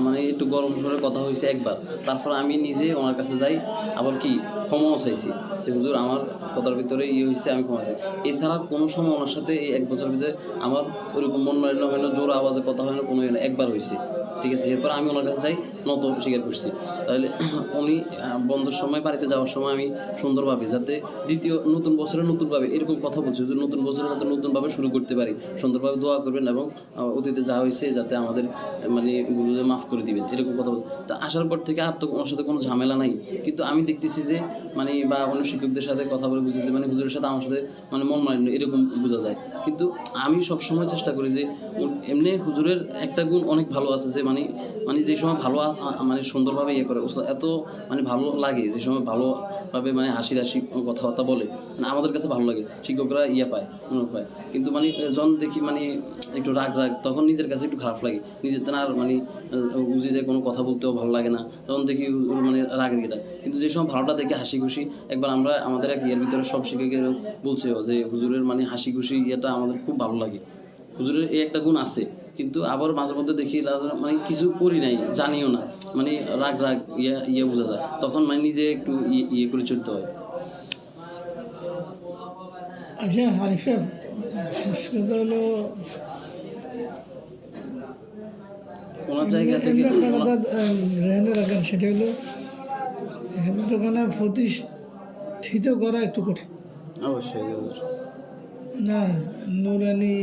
মানে একটু গরম করে কথা হয়েছে একবার, তারপর আমি নিজে ওনার কাছে যাই, আবার কি ক্ষমাও চাইছি যে হুজুর আমার কথার ভিতরে হয়েছে, আমি ক্ষমা চাই। এছাড়া কোনো সময় ওনার সাথে এই 1 বছর ভিতরে আমার ওরকম মন মারিনো হয় না, জোর আওয়াজে কথা হয় না, কোনো একবার হয়েছে, ঠিক আছে। এরপর আমি ওনার কাছে যাই, নত স্বীকার করছি। তাহলে উনি বন্ধের সময় বাড়িতে যাওয়ার সময় আমি সুন্দরভাবে যাতে নতুন বছরে নতুনভাবে এরকম কথা বলছি যে নতুন বছরে যাতে নতুনভাবে শুরু করতে পারি, সুন্দরভাবে দোয়া করবেন এবং অতীতে যা হয়েছে যাতে আমাদের গুলোদের মাফ করে দিবেন, এরকম কথা বল। তা আসার পর থেকে আর তো ওনার সাথে কোনো ঝামেলা নাই, কিন্তু আমি দেখতেছি যে বা অন্য শিক্ষকদের সাথে কথা বলে বুঝতেছি হুজুরের সাথে আমার সাথে মন মালিন্য এরকম বোঝা যায়। কিন্তু আমি সবসময় চেষ্টা করি যে এমনি হুজুরের একটা গুণ অনেক ভালো আছে যে যে সময় ভালো সুন্দরভাবে করে এত ভালো লাগে, যে সময় ভালোভাবে হাসি কথাবার্তা বলে আমাদের কাছে ভালো লাগে, শিক্ষকরা পায় পায়। কিন্তু যখন দেখি একটু রাগ তখন নিজের কাছে একটু খারাপ লাগে, নিজের আর বুঝি যে কোনো কথা বলতেও ভালো লাগে না, তখন দেখি রাগের গেটা। কিন্তু যে সময় ভালোটা দেখে হাসি খুশি, একবার আমরা আমাদের এক ইয়ের ভিতরে সব শিক্ষকের বলছে যে হুজুরের হাসি খুশি ইয়েটা আমাদের খুব ভালো লাগে, হুজুরের এই একটা গুণ আছে। কিন্তু আবার মাঝে মধ্যে দেখি কিছু করি নাই, জানিও না, রাগ বোঝা যায়, তখন নিজে একটু করে চলতে হয়। আচ্ছা আরিফ সাহেব, শেষ কথা হলো ওনার জায়গা থেকে রাখেন, সেটা হলো হেফজখানা প্রতিষ্ঠিত করা একটু কঠিন অবশ্যই না। নুরানি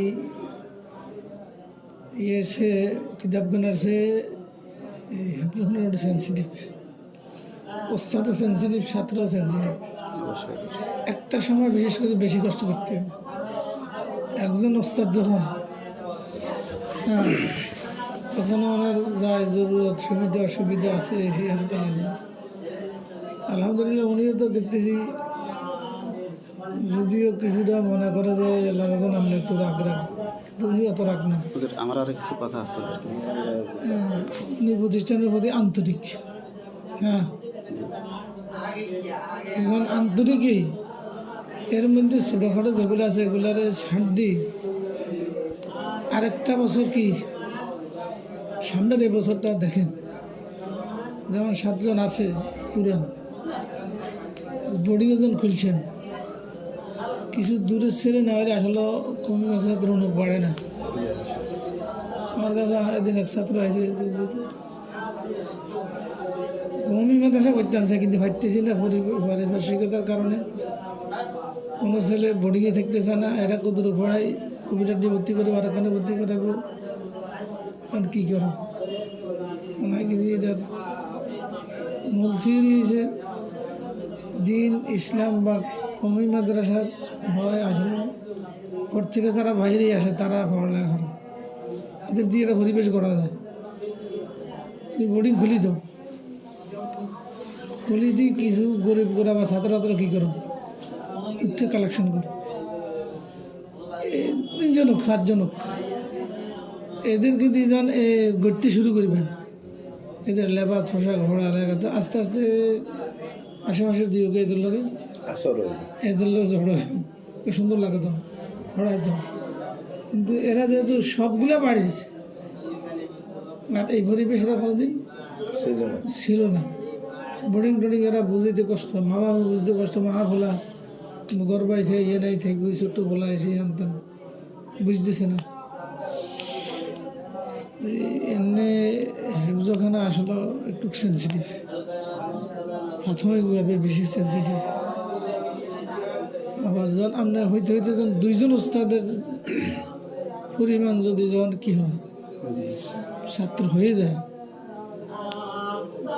সে কিতাবখানার সে হেফজখানার ওটা সেন্সিটিভ, ওস্তাদও সেন্সিটিভ, ছাত্রও সেন্সিটিভ। একটা সময় বিশেষ করে বেশি কষ্ট করতে হবে। একজন ওস্তাদ যখন তখন ওনার যা জরুরত অসুবিধা আছে সে হামতালে যায়। আলহামদুলিল্লাহ উনিও তো দেখতেছি, যদিও কিছুটা মনে করে যে লাগাবেন আমরা একটু রাগ কিন্তু উনি অত রাগ না। আমার আরও কিছু কথা আছে, উনি প্রতিষ্ঠানের প্রতি আন্তরিক। এখন আন্তরিকই এর মধ্যে ছোটোখাটো যেগুলো আছে এগুলার ছাড় দিই। আরেকটা বছর কি সামনের এই বছরটা দেখেন, যেমন 7 জন আছে পুরান বডি ওজন খুলছেন, কিছু দূরের ছেড়ে না হলে আসলে কমে মাসে রৌনক বাড়ে না। আমার কাছে এদিন এক ছাত্র আছে কওমি মাদ্রাসা করতাম সে কিন্তু পারতেছি না পারিপার্শ্বিকতার কারণে। কোনো ছেলে বোর্ডিংয়ে থাকতেছে না, এরা কদূর পড়াই কবিরার দিয়ে ভর্তি করে আর এখানে ভর্তি করাবো, তখন কী করো না কিছু। এটার মূল থিওরি হয়েছে দিন ইসলাম বা কওমি মাদ্রাসা হয় আসলে ওর থেকে যারা বাইরেই আসে তারা পড়ালেখা করে, এদের দিয়ে একটা পরিবেশ গড়া যায়। তুমি বোর্ডিং খুলি দাও, খুলি দিই কিছু গরিব গোড়া বা ছাত্র কী করো তথ্য কালেকশন করো, 3 জন হোক 5 জন হোক, এদেরকে 2 জন গড়তে শুরু করবে। এদের লেবাস পোশাক ঘোড়া লেখা তো আস্তে আস্তে আশেপাশের দিকে এদের লোকে আসর এদের লোক ঝড় সুন্দর লাগে তো হড়াই তো। কিন্তু এরা যেহেতু সবগুলো বাড়ির আর এই পরিবেশটা কোনোদিন ছিল না। ছিল না। বোর্ডিং টোডিং এরা বুঝতে কষ্ট, মা বাবা বুঝতে কষ্ট, মা বলা গর্ব আছে ইয়ে নাই থাকবে, ছোট্ট বলা আছে আনতেন বুঝতেছে না। এমনি হেফজখানা আসলে একটু সেন্সিটিভ, প্রাথমিকভাবে বেশি সেন্সিটিভ। আবার যখন আপনার হইতে যখন 2 জন ওস্তাদের পরিমাণ যদি যখন কী হয় ছাত্র হয়ে যায়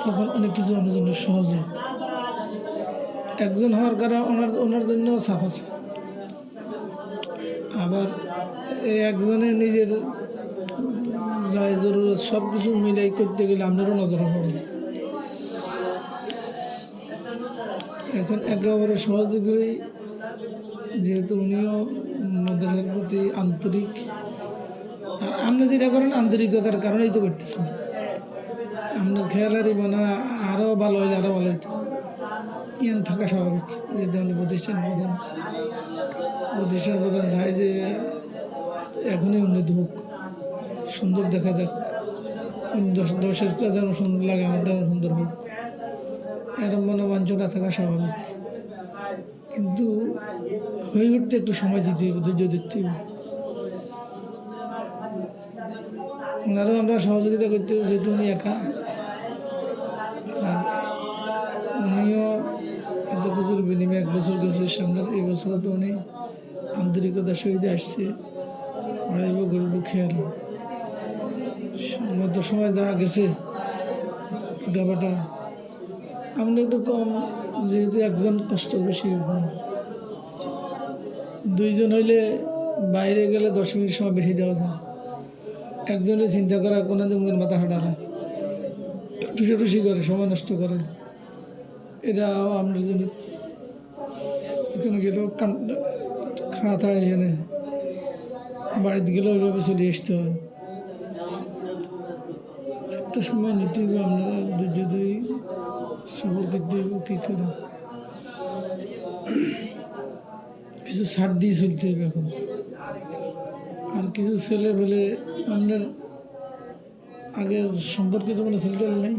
তখন অনেক কিছু আমার জন্য সহজ হয়। একজন হওয়ার কারণে ওনার জন্য চাপ আছে, আবার এই একজনের নিজের যাই জরুরত সব কিছু মিলাই করতে গেলে আপনারও নজরে পড়ে। এখন একেবারে সহযোগী হই, যেহেতু উনিও মাদ্রাসার প্রতি আন্তরিক, আর আপনি যেটা করেন আন্তরিকতার কারণেই তো করতেছেন। আপনার খেয়ালারই মনে হয় আরও ভালো হইলে আরও ভালো হইতো, ইয়ান থাকা স্বাভাবিক। যে ধরনের প্রতিষ্ঠান প্রধান চায় যে এখনই উন্নতি হোক, সুন্দর দেখা যাক, দশেরটা যেন সুন্দর লাগে, আমারটা যেন সুন্দর হোক, এরম মনোবাঞ্ছনা থাকা স্বাভাবিক। কিন্তু হয়ে উঠতে একটু সময় দিতে হবে, ধৈর্য দিতে হবে। ওনারও আমরা সহযোগিতা করতে হবে, যেহেতু উনি একা, আর উনিও এত কিছুর বিনিময়ে 1 বছর গেছে সামনের, এই বছরও তো উনি আন্তরিকতার সহিত আসছে, পড়াইব করব খেয়াল। মধ্য সময় যা গেছে উঠাপাটা আমরা একটু কম, যেহেতু একজন কষ্ট বেশি, 2 জন হইলে বাইরে গেলে 10 মিনিট সময় বেশি দেওয়া যায়। একজনের চিন্তা করা কোনো দিন মাথা হাঁটালে টুসি করে সময় নষ্ট করে, এটা আমরা জন্য এখানে গেলেও খাওয়া থাকে, এখানে বাড়িতে গেলেও ওইভাবে চলে আসতে হয়। একটা সময় নিতে হবে, আপনারা ধৈর্য সবর করতে হবে, কী করে কিছু ছাড় দিয়ে চলতে হবে এখন। আর কিছু ছেলে ফেলে আপনার আগের সম্পর্কিত কোনো ছেলেটা নেই।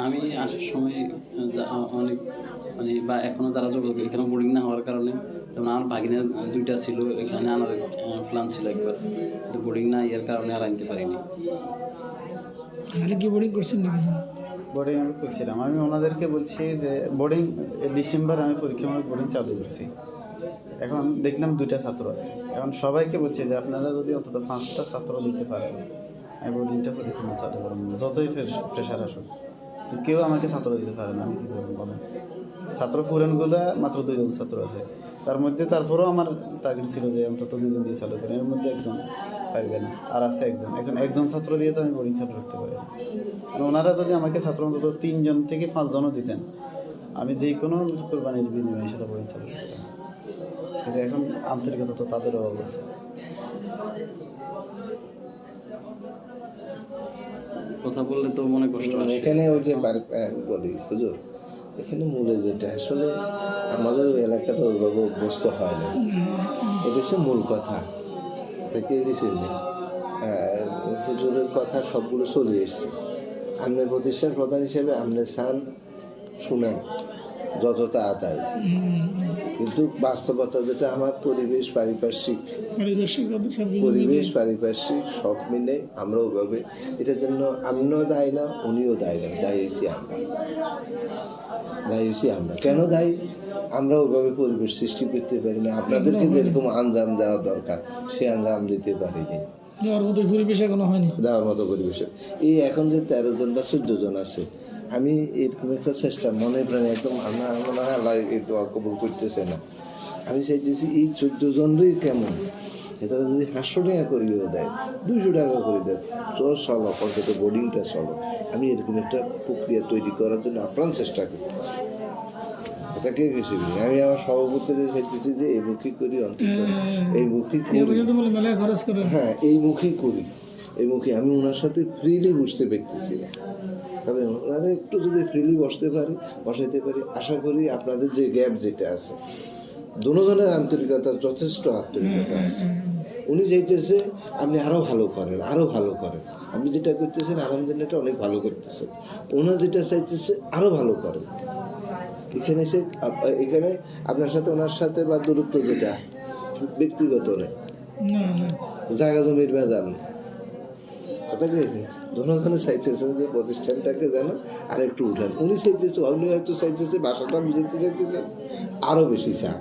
আমি আসার সময় অনেক মানে বা এখনও যারা যোগাযোগ এখানে বোর্ডিং না হওয়ার কারণে, যেমন আমার বাগিনা 2টা ছিল, এখানে আনার প্ল্যান ছিল একবার, কিন্তু বোর্ডিং না ইয়ার কারণে আর আনতে পারিনি। তাহলে কি বোর্ডিং করছেন নাকি? বোর্ডিং আমি করছিলাম, আমি ওনাদেরকে বলছি যে বোর্ডিং ডিসেম্বর আমি পরীক্ষামূলক বোর্ডিং চালু করছি। এখন দেখলাম 2টা ছাত্র আছে, এখন সবাইকে বলছি যে আপনারা যদি অন্তত 5টা ছাত্র দিতে পারেন আমি বোর্ডিংটা পরীক্ষামূলক চালু করবো, যতই প্রেশার আসুক। তো কেউ আমাকে ছাত্র দিতে পারে না, আমি কী করবো বলেন? ছাত্র পুরানগুলো মাত্র 2 জন ছাত্র আছে, তার মধ্যে তারপরেও আমার টার্গেট ছিল যে অন্তত 2 জন দিয়ে চালু করি, এর মধ্যে একজন পারবে না, আর আছে একজন। এখন একজন ছাত্র দিয়ে তো আমি বোর্ডিং চালু করতে পারি না। ওনারা যদি আমাকে ছাত্র অন্তত 3 জন থেকে 5 জনও দিতেন, আমি যে কোনো কোরবানির বিনিময়ে সেটা বোর্ডিং চালু করতাম। কিন্তু এখন আন্তরিকতা তো তাদের অভাব আছে। কথা বললে তো মনে কষ্ট আসে। এখানে ওই যে বলি হুজুর, এখানে মূলে যেটা আসলে আমাদের ওই এলাকাটা ওইভাবে অভ্যস্ত হয় না, এটা হচ্ছে মূল কথা থেকে কিছু নেই। হুজুরের কথা সবগুলো চলে এসছে। আপনি প্রতিষ্ঠান প্রধান হিসেবে আপনি চান শুনেন যত তাড়াতাড়ি, কিন্তু বাস্তবতা যেটা আমার পরিবেশ পারিপার্শ্বিক সব মিলে আমরা ওইভাবে এটার জন্য আমিও দায়ী না, উনিও দায়ী না, দায়ী হয়েছি আমরা। কেন দায়ী? আমরা ওইভাবে পরিবেশ সৃষ্টি করতে পারি না, আপনাদেরকে যেরকম আঞ্জাম দেওয়া দরকার সে আঞ্জাম দিতে পারিনি, দেওয়ার মতো পরিবেশে। এই এখন যে 13 জন বা 14 জন আছে, আমি এরকম একটা চেষ্টা মনে প্রাণে একদম আমার মনে হয় আল্লাহ এই দোয়া কবুল করতেছে না। আমি চাইতেছি এই 14 জনই কেমন, এটা যদি 500 টাকা করিও দেয়, 200 টাকা করে দেয়, তো চলো অন্তত বোর্ডিংটা চলো। আমি এরকম একটা প্রক্রিয়া তৈরি করার জন্য আপ্রাণ চেষ্টা করতেছি। এটাকে কিছু আমি আমার সভাপতিতে চাইতেছি যে এই মুখী করি, অন্তত এই মুখী করি, হ্যাঁ এই মুখী করি, এই মুখী। আমি ওনার সাথে ফ্রিলি বুঝতে পারতেছি না, তবে ওনারা একটু যদি ফ্রিলি বসাইতে পারি, আশা করি আপনাদের যে গ্যাপ যেটা আছে, দুজনের আন্তরিকতা, যথেষ্ট আন্তরিকতা আছে। উনি চাইতেছে আপনি আরও ভালো করেন, আপনি যেটা করতেছেন আলহামদুলিল্লাহ এটা অনেক ভালো করতেছেন। ওনার যেটা চাইতেছে আরও ভালো করেন। এখানে আপনার সাথে ওনার সাথে বা দূরত্ব যেটা ব্যক্তিগত নেই, জায়গা জমির বেদান কথা বলেছেন। জনগণে চাইতেছেন যে প্রতিষ্ঠানটাকে যেন আর একটু উঠান, উনি চাইতেছে, উনি হয়তো চাইতেছে বাসাটা বুঝাইতে চাইতেছেন আরো বেশি চান।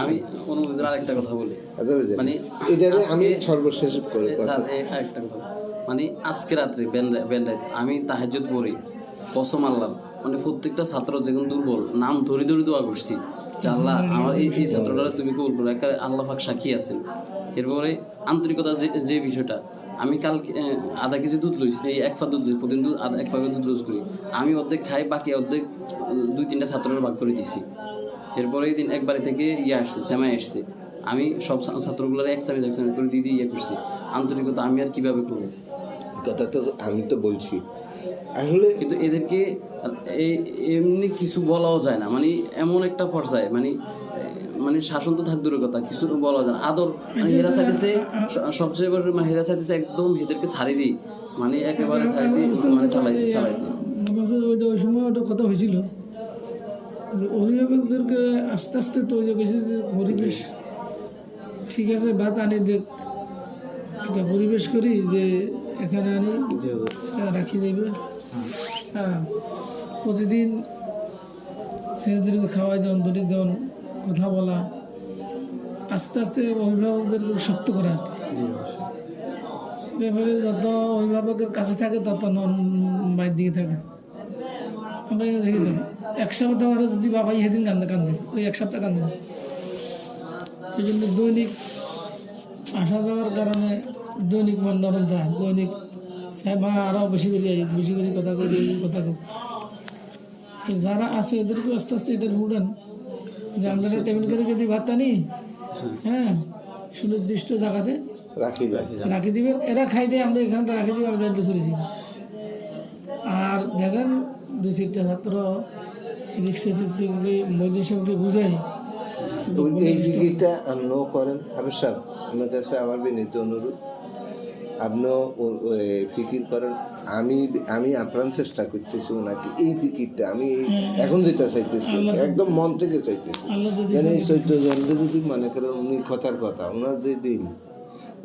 আমি অনুমোদিত আরেকটা কথা বলি, মানে এটা আমি সর্বশেষ করে একটা কথা, মানে আজকে রাত্রে বেন্ডায় আমি তাহাজ্জুদ পড়ি, কসম আল্লাহ, মানে প্রত্যেকটা ছাত্র যেমন দুর্বল নাম ধরে দোয়া করছি যে আল্লাহ আমার এই ছাত্রটা তুমি কবুল করো, একটা আল্লাহ পাক সাক্ষী আছেন। এরপরে আন্তরিকতা যে বিষয়টা, আমি কালকে আধা কেজি দুধ লইছি, এই 1 পা দুধ লই, প্রতিদিন আধা 1 পা দুধ রোজ করি, আমি অর্ধেক খাই, বাকি অর্ধেক 2-3টা ছাত্রের ভাগ করে দিছি। এরপরে এই দিন এক বাড়ি থেকে আসছে, সেমাই আসছে, আমি সব ছাত্রগুলোর এক চামচ করে দিয়ে করছি। আন্তরিকতা আমি আর কিভাবে করবো? কথা তো আমি তো বলছি আসলে, কিন্তু এদেরকে এমনি কিছু বলাও যায় না, মানে এমন একটা পর্যায়ে মানে শাসন তো থাকদূরের কথা, কিছু বলা যায় না। আদর মানে হেরা চাইতেছে সবচেয়ে বড়, মানে হেরা চাইতেছে একদম এদেরকে ছাড়ি দিই, মানে একেবারে ছাড়ি দিই, মানে চালাই দিই। ওই সময় ওটা কথা হয়েছিল যে অভিভাবকদেরকে আস্তে আস্তে তৈরি করেছে যে পরিবেশ ঠিক আছে, ভাত আনি দেখ, এটা পরিবেশ করি যে এখানে আনি রাখি দেবে, হ্যাঁ প্রতিদিন ছেলেদেরকে খাওয়াই দেন, দড়ি দেন, কথা বলা, আস্তে আস্তে অভিভাবকদেরকে শক্ত করা। ছেলেমেয়ে যত অভিভাবকের কাছে থাকে তত বাইর দিকে থাকে। আমরা দেখি তো 1 সপ্তাহ আরও যদি বাবাই সেদিন কান্দে ওই 1 সপ্তাহ কান্দে, এই জন্য দৈনিক আসা যাওয়ার কারণে দৈনিক মন্দরণ হয়, দৈনিক মা আরও বেশি করে কথা কই যারা আছে এদেরকে আস্তে আস্তে এটা উঠান যে আমরা টেবিল করে যদি ভাত আনি, হ্যাঁ সুনির্দিষ্ট জায়গাতে রাখি দিবেন, এরা খাই দিয়ে আমরা এখানটা রাখি দিই, আমরা একটু চলেছি। আর দেখেন 2-4টা ছাত্র বৈদেশিককে বুঝাই এই জিনিসটা আপনিও করেন। হাফেজ সাহেব, আপনার কাছে আমার বিনীত অনুরোধ, আপনিও ফিকির করেন। আমি আপ্রাণ চেষ্টা করতেছি ওনাকে এই ফিকিরটা, আমি এখন যেটা চাইতেছি একদম মন থেকে চাইতেছি, যেন এই 14 জনকে যদি মনে করেন উনি কথার কথা, ওনার যে দিন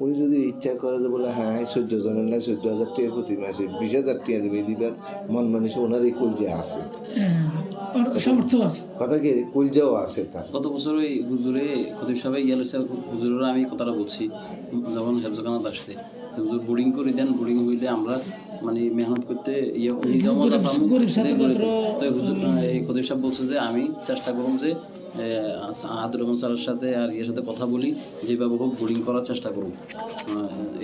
উনি যদি ইচ্ছা করে যে বলে হ্যাঁ 14 জনের না 14,000 টাকা প্রতি মাসে 20,000 টাকা দেবে, দিবার মন মানুষ ওনার এই কলজা আছে, কথা কি কলজাও আছে তার। গত বছর ওই হুজুরে খতিব সাহেব হুজুরের আমি কথাটা বলছি, যখন হেফজখানাত আসছে, হুজুর বোর্ডিং করে দেন, বোর্ডিং হইলে আমরা মানে মেহনত করতে এই খতিব সাহেব বলছে যে আমি চেষ্টা করুন যে আব্দুর রহমান স্যারের সাথে আর ইয়ের সাথে কথা বলি, যেভাবে হোক বোর্ডিং করার চেষ্টা করুন।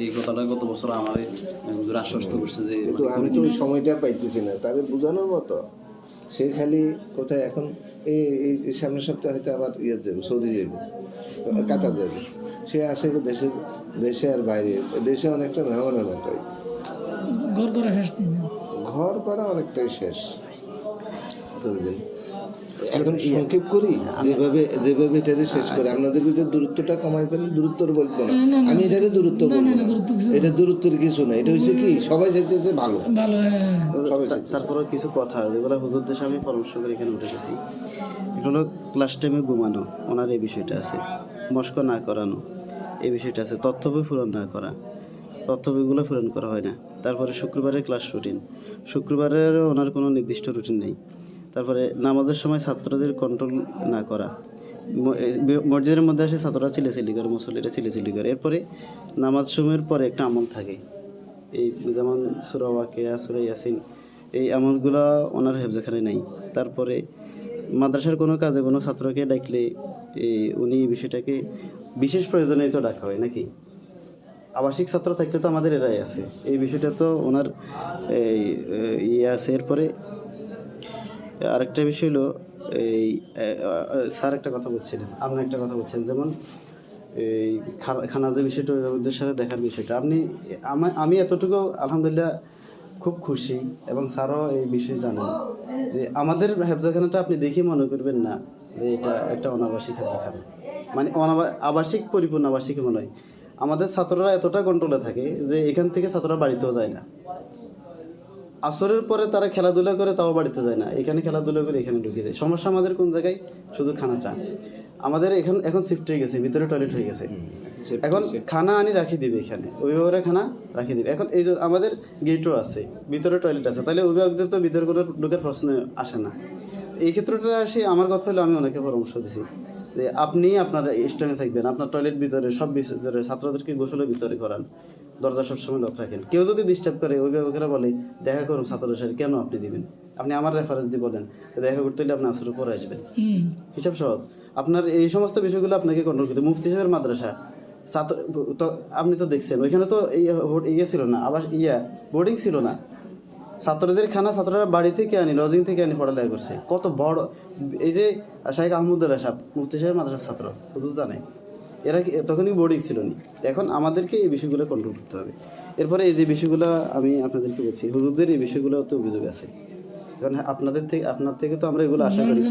এই কথাটা গত বছর আমার হুজুর আশ্বস্ত করছে যে, আমি তো ওই সময়টা পাইতেছি না তাকে বোঝানোর মতো। সে খালি কোথায় এখন এই সামনের সপ্তাহে হয়তো আবার যাবে, সৌদি যাবে, কাতার যাবে, সে আসে দেশে আর বাইরে, দেশে অনেকটা মেহমানের মতোই, ঘর করা অনেকটাই শেষ। এখন সংক্ষেপ করি, যেভাবে এটারে শেষ করে আপনাদের ভিতরে দূরত্বটা কমাই ফেলে, দূরত্বর বলবো না, আমি এটারে দূরত্ব বলবো না, এটা দূরত্বের কিছু না, এটা হচ্ছে কি সবাই চাইতেছে ভালো, ভালো, হ্যাঁ। সবাই চাইতেছে। তারপরেও কিছু কথা যেগুলো হুজুরদের সামনে পরামর্শ করে এখানে উঠে গেছি, এগুলো ক্লাস টাইমে ঘুমানো, ওনার এই বিষয়টা আছে, মস্ক না করানো এই বিষয়টা আছে, তথ্য বই পূরণ না করা, তথ্য বইগুলো পূরণ করা হয় না। তারপরে শুক্রবারের ক্লাস রুটিন, শুক্রবারের ওনার কোনো নির্দিষ্ট রুটিন নেই। তারপরে নামাজের সময় ছাত্রদের কন্ট্রোল না করা, মসজিদের মধ্যে আসে ছাত্ররা চিলেচিলি করে, মুসল্লিরা চিলেচিলি করে, এরপরে নামাজ সময়ের পরে একটা আমল থাকে, এই যেমন সূরা ওয়াকিয়া, সূরা ইয়াসিন, এই আমলগুলো ওনার হেফজখানে নেই। তারপরে মাদ্রাসার কোনো কাজে কোনো ছাত্রকে ডাকলে উনি এই বিষয়টাকে বিশেষ প্রয়োজনেই তো ডাকা হয় নাকি, আবাসিক ছাত্র থাকলে তো আমাদের এরাই আছে, এই বিষয়টা তো ওনার ইয়ে আছে। এরপরে আরেকটা বিষয় হলো এই স্যার একটা কথা বলছিলেন, আপনি একটা কথা বলছেন, যেমন এই খানা যে বিষয়টা ওদের সাথে দেখার বিষয়টা, আমি এতটুকু আলহামদুলিল্লাহ খুব খুশি, এবং স্যারও এই বিষয়ে জানেন যে আমাদের হেফজখানাটা আপনি দেখে মনে করবেন না যে এটা একটা অনাবাসিক হেফজখানা, মানে আবাসিক পরিপূর্ণ আবাসিক মনে হয়। আমাদের ছাত্ররা এতটা কন্ট্রোলে থাকে যে এখান থেকে ছাত্ররা বাড়িতেও যায় না, আসরের পরে তারা খেলাধুলা করে তাও বাড়িতে যায় না, এখানে খেলাধুলা করে এখানে ঢুকে যায়। সমস্যা আমাদের কোন জায়গায়, শুধু খানাটা আমাদের এখন শিফট হয়ে গেছে, ভিতরে টয়লেট হয়ে গেছে, এখন খানা আনি রাখি দিবে, এখানে অভিভাবকরা খানা রাখি দিবে। এখন এই যে আমাদের গেটও আছে, ভিতরে টয়লেট আছে, তাহলে অভিভাবকদের তো ভিতরে কোনো ঢোকার প্রশ্ন আসে না। এই ক্ষেত্রটা আসে আমার কথা হলো, আমি অনেকে পরামর্শ দিছি যে আপনি আপনার স্ট্রংয়ে থাকবেন, আপনার টয়লেট ভিতরে সব ভিতরে, ছাত্রদেরকে গোসলের ভিতরে করান, দরজা সবসময় লক রাখেন। কেউ যদি ডিস্টার্ব করে অভিভাবকেরা বলে দেখা করুন ছাত্রদের সাথে, কেন আপনি দিবেন, আপনি আমার রেফারেন্স দিয়ে বলেন দেখা করতে হলে আপনি আসরের পরে আসবেন, হিসাব সহজ। আপনার এই সমস্ত বিষয়গুলো আপনাকে কন্ট্রোল করতে, মুফতি সাহেবের মাদ্রাসা ছাত্র তো আপনি তো দেখছেন, ওইখানে তো ইয়ে ছিল না, আবার বোর্ডিং ছিল না, ছাত্রদের খানা ছাত্ররা বাড়ি থেকে আনি, লজিং থেকে আনি পড়ালেখা করছে। কত বড়, এই যে শাইখ আহমদুল্লাহ সাহেব মুফতি সাহেব মাদ্রাসার ছাত্র, হুজুর জানে, এরা তখনই বোর্ডিং ছিল নি। এখন আমাদেরকে এই বিষয়গুলো কন্ট্রোল করতে হবে। এরপরে এই যে বিষয়গুলো আমি আপনাদেরকে বলছি, হুজুরদের এই বিষয়গুলো তো অভিযোগ আছে, কারণ আপনার থেকে তো আমরা এগুলো আশা করি।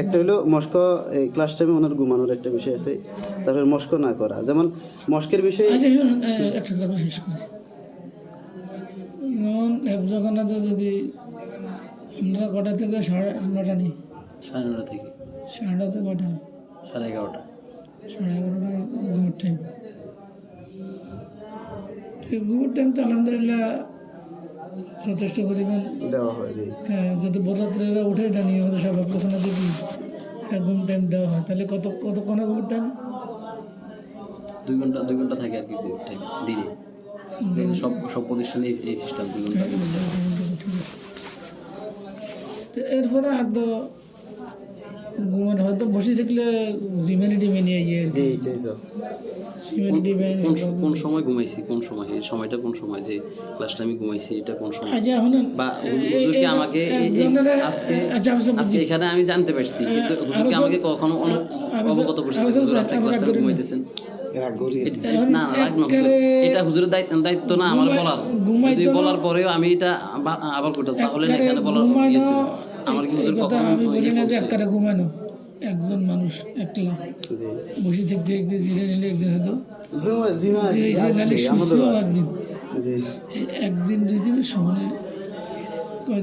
একটা হলো মস্ক, এই ক্লাস টাইমে ওনার ঘুমানোর একটা বিষয় আছে, তারপরে মস্ক না করা, যেমন মস্কের বিষয়ে হেফজখানাতে যদি আমরা কটা থেকে 9:30 নিই, 9:30 থেকে 9:30 কটা, 11:30, 11:30 ঘুমের টাইম। ঘুমের টাইম তো আলহামদুলিল্লাহ যথেষ্ট পরিমাণ দেওয়া হয়। হ্যাঁ, যদি বরাত্রেরা উঠে এটা নিয়ে হয়তো সব হেফজখানা যদি একটা ঘুম টাইম দেওয়া হয়, তাহলে কতক্ষণে ঘুমের টাইম? 2 ঘন্টা থাকে আর কি টাইম দিনে, সব প্রতিষ্ঠানে এই সিস্টেম 2 ঘন্টা। তো এরপরে আর তো ঘুমের হয়তো বসে থাকলে জিমেনি টিমেনি কোন সময় ঘুমাইছি, কোন সময়, এই সময়টা কোন সময়, যে ক্লাসটা আমি ঘুমাইছি এটা কোন সময়, বা হুজুরকে আমাকে আজকে এখানে আমি জানতে পারছি, কিন্তু হুজুরকে আমাকে কখনো অবগত করছি হুজুর আপনি ক্লাসটা ঘুমাইতেছেন। না রাগ না, এটা হুজুরের দায়িত্ব না আমার বলার, যদি বলার পরেও আমি এটা আবার করতাম, তাহলে না এখানে বলার আমার কি হুজুর কখনো ঘুমানো একজন মানুষ একলা বসে থাকতে একদিন জিরে নিলে একদিন হয়তো একদিন 2 দিনের সময়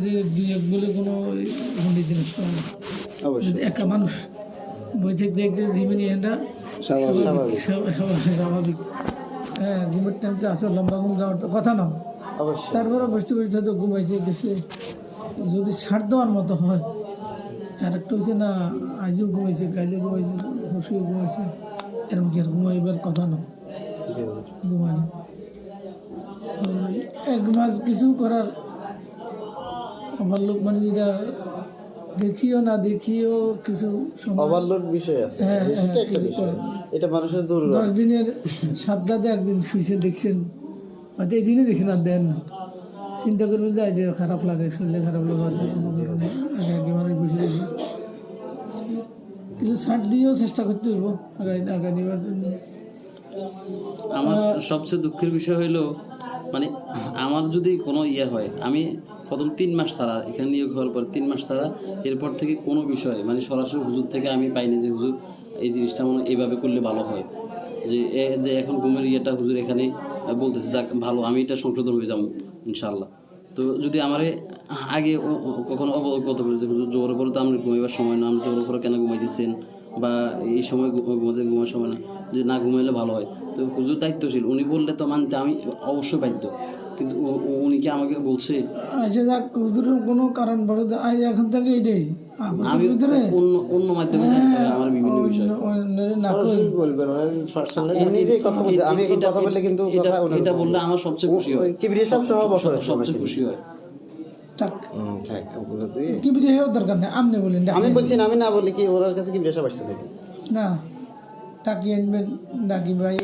যে 2-1 বলে কোনো দিনের সময় যদি একা মানুষ বসে থাকতে দেখতে জিমেনি এটা স্বাভাবিক। হ্যাঁ, ঘুমের টাইম তো আসে, লম্বা ঘুম যাওয়ার তো কথা না, তারপরে বসতে বসতে হয়তো ঘুমাইছে গেছে, যদি ছাড় দেওয়ার মতো হয়। আর একটা হচ্ছে না, আজও ঘুমাইছে, কাইলে ঘুমাইছে, পরশুও ঘুমাইছে, এর মধ্যে আর ঘুমাইবার কথা না, ঘুমানো 1 মাস কিছু করার আমার লোক, মানে যেটা দেখিও না দেখিও কিছু ওভারলোড বিষয় আছে, সেটা একটা বিষয়, এটা মানুষের জরুরি। 10 দিনের সপ্তাহে একদিন শুয়েছে দেখছেন, হয়তো এই দিনে দেখছেন আর দেন না, চিন্তা করবেন যে যে খারাপ লাগে, শরীরে খারাপ লাগে, আগে আগে মানুষ বসে দেখি, কিন্তু ছাড় দিয়েও চেষ্টা করতে হইব আগে দেওয়ার জন্য। আমার সবচেয়ে দুঃখের বিষয় হইলো, মানে আমার যদি কোনো হয়, আমি প্রথম 3 মাস ছাড়া এখানে নিয়োগ হওয়ার পর 3 মাস ছাড়া এরপর থেকে কোনো বিষয় মানে সরাসরি হুজুর থেকে আমি পাইনি যে হুজুর এই জিনিসটা মনে হয় এইভাবে করলে ভালো হয়, যে এখন ঘুমের ইয়েটা হুজুর এখানে বলতেছে যাক ভালো, আমি এটা সংশোধন হয়ে যাবো ইনশাআল্লাহ। তো যদি আমারে আগে কখনো অবগত করে যে হুজুর জোরের পরে তো আমরা ঘুমাইবার সময় না, আপনি জোরের পরে কেন ঘুমাইতেছেন বা এই সময় ঘুমার সময় না, যে না ঘুমাইলে ভালো হয়। তো হুজুর দায়িত্বশীল, উনি বললে তো মানতে আমি অবশ্যই বাধ্য, কিন্তু উনি কি আমাকে বলছে? আচ্ছা যাক, হুজুরের কোনো কারণ বলে আজ এখন থেকে এইটাই আমি অন্য মাধ্যমে জানতে হবে আমার বিভিন্ন বিষয়। সরাসরি বলবেন পার্সোনালি নিজেই কথা বলতে আমি এখন কথা বললে কিন্তু কথা এটা বললে আমার সবচেয়ে খুশি হয়, কিবরিয়া সাহেব সহ বছর সবচেয়ে খুশি হয়। থাক, থাক ওগুলো দিয়ে কি বিদেশ দরকার নেই, আপনি বলেন আমি বলছি না, আমি না বলি কি ওনার কাছে কিবরিয়া সাহেব আসছে নাকি? না ডাকি আনবেন, ডাকি ভাই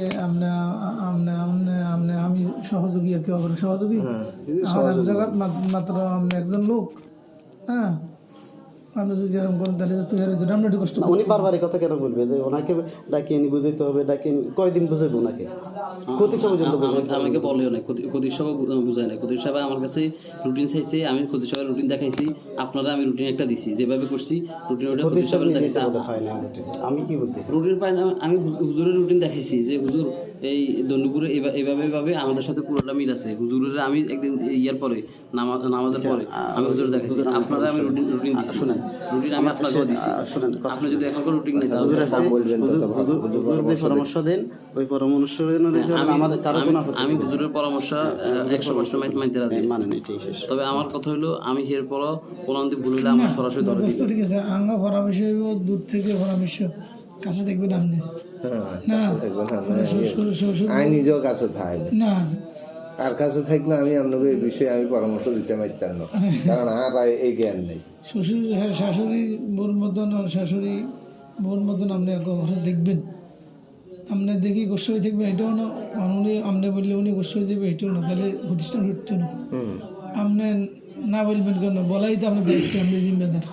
আমি সহযোগী, কেউ আবার সহযোগী আমার এক জায়গাত মাত্র আপনি একজন লোক। হ্যাঁ, আপনি যদি এরকম করেন তাহলে তো তৈরি হয়ে যাবে, আপনি একটু কষ্ট না, উনি বারবার এই কথা কেন বলবে যে ওনাকে ডাকিয়ে এনে বুঝাইতে হবে, ডাকিয়ে কয়দিন বুঝাইবো ওনাকে? ক্ষতি পর্যন্ত বুঝাইতে হবে। আমাকে বলেও নাই, ক্ষতির সভা বুঝায় নাই। ক্ষতির সভা আমার কাছে রুটিন চাইছে, আমি ক্ষতির সভার রুটিন দেখাইছি, আপনারা আমি রুটিন একটা দিছি, যেভাবে করছি রুটিন ওটা ক্ষতির সভার দেখাইছি। আমি কি বলতেছি, রুটিন পাই না, আমি হুজুরের রুটিন দেখাইছি যে হুজুর এই দণ্ডপুরে এইভাবে আমাদের সাথে পুরোটা মিল আছে। হুজুরের আমি একদিন ইয়ার পরে নামাজের পরে আমি হুজুর দেখাইছি, আপনারা আমি রুটিন দিছি, শুনেন রুটিন আমি আপনাকেও দিছি। শুনেন, আপনি যদি এখন রুটিন নেই হুজুর তাহলে আছে, বলবেন তো ভালো, হুজুর যে পরামর্শ দেন ওই পরামর্শ আমাদের কারো কোনো আপত্তি আমি নেই। হুজুরের পরামর্শ 100% মানতে রাজি আছি। মানে এটাই শেষ। তবে আমার কথা হলো আমি এরপরও কোনো ভুল হলে আমার সরাসরি ধরে দোস্ত ঠিক আছে, আঙ্গা পরামর্শ হইব, দূর থেকে পরামর্শ, কাছে দেখবেন আপনি না, আমি নিজেও কাছে থাই না আর কাছে থাকলে আমি আপনাকে এই বিষয়ে আমি পরামর্শ দিতে পারতাম না, কারণ আর এই জ্ঞান নেই। শ্বশুর শাশুড়ি বোন মতন আর শাশুড়ি বোন মতন আপনি এক অবসর দেখবেন, আপনি দেখি গোস্ব হয়ে থাকবেন, এটাও না উনি আপনি বললে উনি গোস্ব হয়ে যাবে, এটাও না, তাহলে প্রতিষ্ঠান হচ্ছে না। আপনি না বলবেন কেন, বলাই তো আপনার দায়িত্ব, আপনি জিম্মেদার,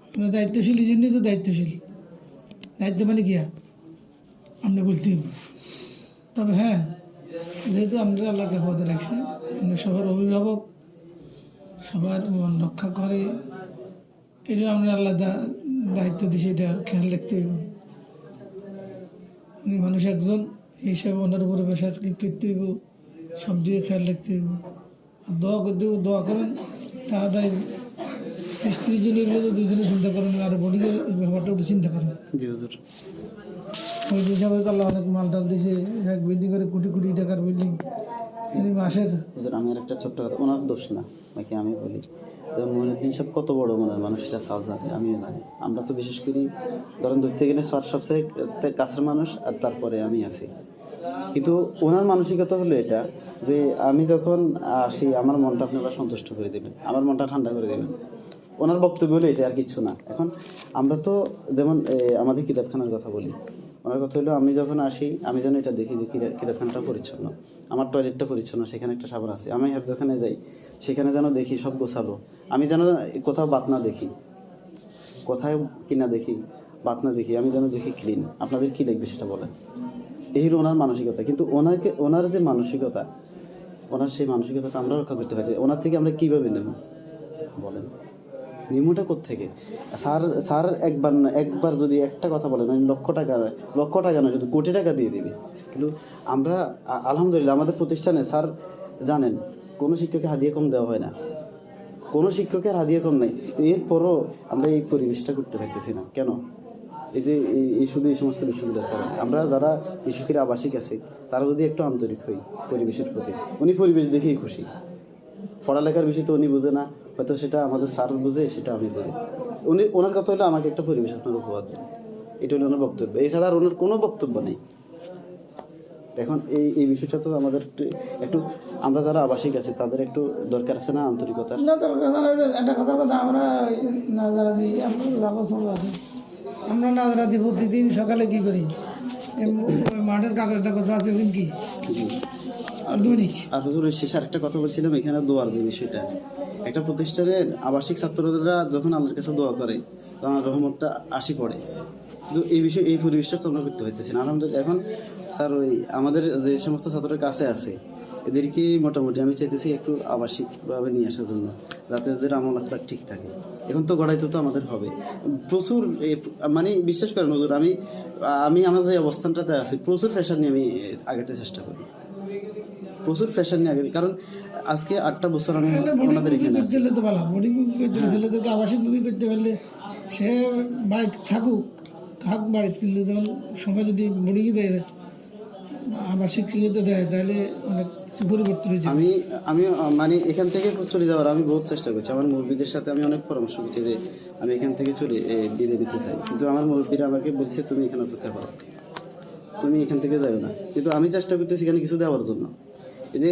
আপনার দায়িত্বশীল, এই জন্যই তো দায়িত্বশীল। দায়িত্ব মানে কি আপনি বলতে হবে। তবে হ্যাঁ, যেহেতু আমরা আল্লাহকে পদে রাখছি, আপনি সবার অভিভাবক, সবার মন রক্ষা করে, এটা আমরা আল্লাহ দায়িত্ব দিয়েছি, এটা খেয়াল রাখতে হইব। উনি মানুষ একজন, এই হিসাবে ওনার উপরে বেশা করতে হইব, সব দিকে খেয়াল রাখতে হইব। আর দোয়া করতে দোয়া করেন, তাড়াতাড়ি স্ত্রীর জন্য এগুলো দুজনে চিন্তা করেন, আর বডিকে ব্যাপারটা একটু চিন্তা করেন। জি হুজুর। ওই যে সবাই আল্লাহ অনেক মালটাল দিয়েছে, এক বিল্ডিং করে কোটি কোটি টাকার বিল্ডিং, এই মাসের। হুজুর আমি আর একটা ছোট্ট কথা, ওনার দোষ না নাকি আমি বলি, যেমন মহিনুদ্দিন সাহেব কত বড় মনের মানুষ, এটা সাজ জানে, আমিও জানি। আমরা তো বিশেষ করে ধরেন ধরতে গেলে সবচেয়ে কাছের মানুষ, আর তারপরে আমি আছি। কিন্তু ওনার মানসিকতা হলো এটা যে আমি যখন আসি আমার মনটা আপনারা সন্তুষ্ট করে দেবেন, আমার মনটা ঠান্ডা করে দেবেন। ওনার বক্তব্য হলো এটা, আর কিচ্ছু না। এখন আমরা তো যেমন আমাদের কিতাবখানার কথা বলি, ওনার কথা হলো আমি যখন আসি আমি যেন এটা দেখি যে কিতাবখানাটা পরিচ্ছন্ন, আমার টয়লেটটা পরিচ্ছন্ন, সেখানে একটা সাবান আছে। আমি যেখানে যাই সেখানে যেন দেখি সব গোছালো, আমি যেন কোথাও বাত না দেখি, কোথায় কিনা দেখি বাত না দেখি, আমি যেন দেখি ক্লিন। আপনাদের কী লাগবে সেটা বলেন। এই হলো ওনার মানসিকতা। কিন্তু ওনার যে মানসিকতা, ওনার সেই মানসিকতাটা আমরা রক্ষা করতে পারি। ওনার থেকে আমরা কীভাবে নেব বলেন? নিমোটা কোত্থেকে? স্যার একবার যদি একটা কথা বলেন, আমি লক্ষ টাকা না, শুধু কোটি টাকা দিয়ে দিবি। কিন্তু আমরা আলহামদুলিল্লাহ আমাদের প্রতিষ্ঠানে স্যার জানেন কোনো শিক্ষককে হাদিয়া কম দেওয়া হয় না, কোনো শিক্ষকের হাদিয়া কম নেই। এরপরও আমরা এই পরিবেশটা করতে পারতেছি না কেন? এই যে এই শুধু এই সমস্ত বিষয়গুলোর কারণে। আমরা যারা বিশেষ করে আবাসিক আছি তারা যদি একটু আন্তরিক হই পরিবেশের প্রতি, উনি পরিবেশ দেখেই খুশি। পড়ালেখার বিষয় তো উনি বুঝে না, হয়তো সেটা আমাদের স্যার বুঝে, সেটা আমি বুঝি। ওনার কথা হলো আমাকে একটা পরিবেশ আপনার উপহার দেন, এটা হলো ওনার বক্তব্য। এছাড়া আর ওনার কোনো বক্তব্য নেই। এখন এই বিষয়টা তো আমাদের একটু আমরা যারা আবাসিক আছি তাদের একটু দরকার আছে না আন্তরিকতার? না দরকার, একটা কথার কথা, আমরা নাজারাদি আছে, আমরা নাজারাদি প্রতিদিন সকালে কী করি, মাঠের কাগজ টাগজ আছে কি আর দৈনিক। আর হুজুর ওই শেষে আরেকটা কথা বলছিলাম, এখানে দোয়ার যে বিষয়টা, একটা প্রতিষ্ঠানের আবাসিক ছাত্ররা যখন আল্লাহর কাছে দোয়া করে তখন রহমতটা আসি পড়ে। কিন্তু এই পরিবেশটা তো আমরা করতে পারতেছি না আলহামদুলিল্লাহ। এখন স্যার ওই আমাদের যে সমস্ত ছাত্রের কাছে আছে এদেরকে মোটামুটি আমি চাইতেছি একটু আবাসিকভাবে নিয়ে আসার জন্য, যাতে এদের আমল আখলাক ঠিক থাকে। এখন তো গড়াইতে তো আমাদের হবে প্রচুর মানে বিশ্বাস করেন হুজুর, আমি আমি আমার যে অবস্থানটাতে আছি প্রচুর প্রেশার নিয়ে আমি আগাতে চেষ্টা করি, প্রচুর প্রেশার নিয়ে আগে, কারণ আজকে 8টা বছর আমি ওনাদের এখানে আছি। করতে তো ভালো বোর্ডিং বুকিং করতে হলে ছেলেদেরকে আবাসিক বুকিং করতে পারলে সে বাড়িতে থাকুক বাড়িতে, কিন্তু যখন সময় যদি বোর্ডিংই দেয় আবাসিক ইয়েতে দেয় তাহলে অনেক কিছু পরিবর্তন হয়েছে। আমি আমি মানে এখান থেকে চলে যাওয়ার আমি বহুত চেষ্টা করছি, আমার মুরব্বীদের সাথে আমি অনেক পরামর্শ করছি যে আমি এখান থেকে চলে বিদায় নিতে চাই, কিন্তু আমার মুরব্বীরা আমাকে বলছে তুমি এখানে অপেক্ষা করো, তুমি এখান থেকে যাও না। কিন্তু আমি চেষ্টা করতেছি এখানে কিছু দেওয়ার জন্য। এই যে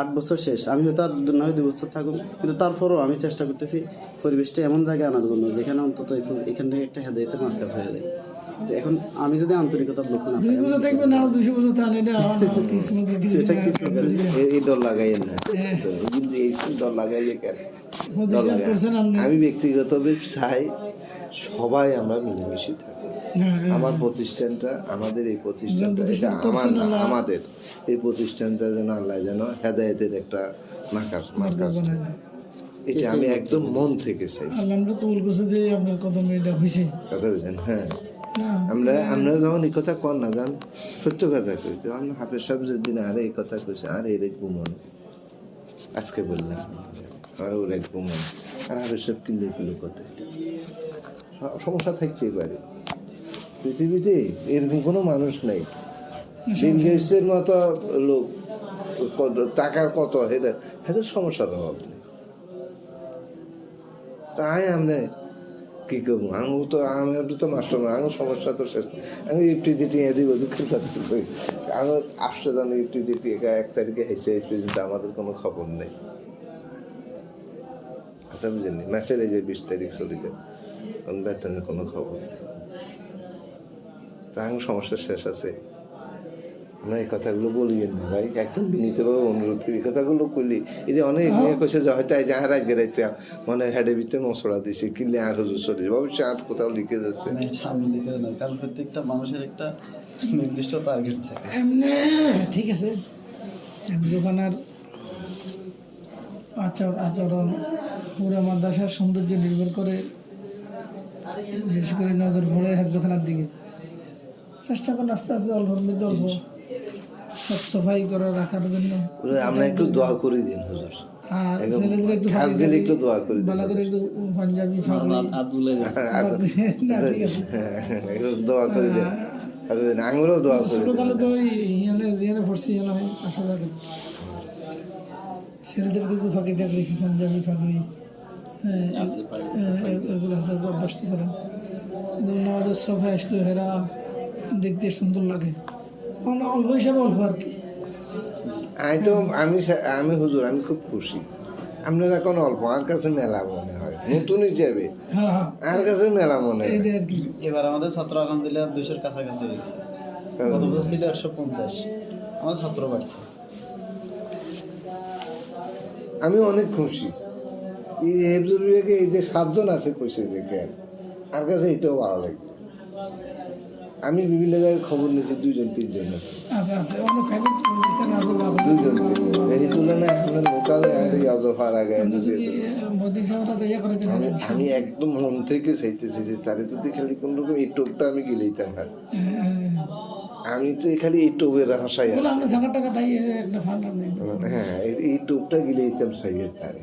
8 বছর শেষ, আমি হয়তো আর না হয় 2 বছর থাকুন, কিন্তু তারপরও আমি চেষ্টা করতেছি পরিবেশটা এমন জায়গায় আনার জন্য যেখানে অন্তত এখান থেকে একটা হেদায়েতের মার্কাজ হয়ে যায়। তো এখন আমি যদি আন্তরিকতার লোক না 2 বছর থাকবে না 200 বছর তাহলে এটা সেটা কিছু এই ডর লাগাইয়েন না, কিন্তু এই ডর লাগাইলে কেন? ডর লাগাই আমি ব্যক্তিগতভাবে চাই সবাই আমরা মিলেমিশে থাকি। আমার প্রতিষ্ঠানটা, আমাদের এই প্রতিষ্ঠানটা, এটা আমার না, আমাদের এই প্রতিষ্ঠানটা যেন আল্লাহ যেন হেদায়েতের একটা মার্কাজ, এটা আমি একদম মন থেকে চাই। আল্লাহ আমরা কবুল করছে যে আপনার কদম এটা হয়েছে কথা বুঝলেন? হ্যাঁ, আমরা যখন এই কথা কর না জান, সত্য কথা কই, আমরা হাফেজ সাহেব যেদিন আরে এই কথা কইছে, আর এর ঘুমন আজকে বললাম আর ওর এক ঘুমন, আর হাফেজ সাহেব কিলো কথা, সমস্যা থাকতেই পারে। পৃথিবীতে এরকম কোনো মানুষ নাই বিল গেটসের মতো লোক, টাকার কত এটা সমস্যার অভাব নেই। তাই আমি কি করবো, আমি তো মাস্টার, আমার সমস্যা তো শেষ। আমি ইফটি দিটি দিব দুঃখের কথা কই, আমি আসতে জানি ইফটি দিটি 1 তারিখে হেসে পর্যন্ত আমাদের কোনো খবর নেই, কথা বুঝেনি। মাসের এই যে 20 তারিখ চলে যায়, কারণ বেতনের কোনো খবর নেই। তা আমার সমস্যা শেষ আছে। আমরা এই কথাগুলো বলিয়েন না ভাই, একদম বিনীতভাবে অনুরোধ করি। এই কথাগুলো করলি এই যে অনেক মেয়ে কইছে যে হয়তো যে আর আগে রাইতে মনে হেডের ভিতরে মশলা দিছে, কিনলে আর হুজুর শরীর ভবিষ্যৎ আর কোথাও লিখে যাচ্ছে। আমি লিখে না, কারণ প্রত্যেকটা মানুষের একটা নির্দিষ্ট টার্গেট থাকে। এমনি ঠিক আছে, দোকানের আচরণ পুরো মাদ্রাসার সৌন্দর্য নির্ভর করে, বিশেষ করে নজর পড়ে হেফজখানার দিকে। চেষ্টা করেন আস্তে আস্তে অল্পের মধ্যে অল্প সব সাফাই করে রাখার জন্য। আমরা একটু দোয়া করে দিন হুজুর, আর ছেলেদের একটু খাস দিলে একটু দোয়া করে দিন, ভালো করে একটু পাঞ্জাবি ফাগড়ি ঠিক আছে, একটু দোয়া করে দিন, আমরাও দোয়া করি। ছোটকালে তো ওই ইয়ানে পড়ছি হয় 8,000 করে ছেলেদেরকে একটু ফাঁকি টাকরি পাঞ্জাবি ফাগড়ি এগুলো আছে অভ্যস্ত করেন। নামাজের সফায় আসলে হেরা দেখতে সুন্দর লাগে, অল্প হিসাবে অল্প আর কি। আমি হুজুর আমি খুব খুশি, আপনারা এখন অল্প, আর কাছে মেলা মনে হয় নতুন হিসেবে, আর কাছে মেলা মনে হয় আর কি। এবার আমাদের ছাত্র আলহামদুলিল্লাহ 200-র কাছাকাছি হয়ে গেছে, গত বছর ছিল 150, আমাদের ছাত্র বাড়ছে। আমি অনেক খুশি। এই হেফজ বিভাগে এই যে 7 জন আছে কইছে যে কেন, আর কাছে এটাও ভালো লাগবে। আমি বিভিন্ন জায়গায় খবর নিয়েছি 2 জন 3 জন আছে, অনেক প্রাইভেট প্রতিষ্ঠান আছে 2 জন এই তুলনায় আপনার লোকালে অজফার আগে আমি একদম মন থেকে চাইতেছি যে তারে যদি খালি কোন রকম এই টোপটা আমি গিলেইতাম। আর আমি তো খালি এই টোপের হাসাই আছে, হ্যাঁ এই টোপটা গিলেইতাম সাইয়ের তারে,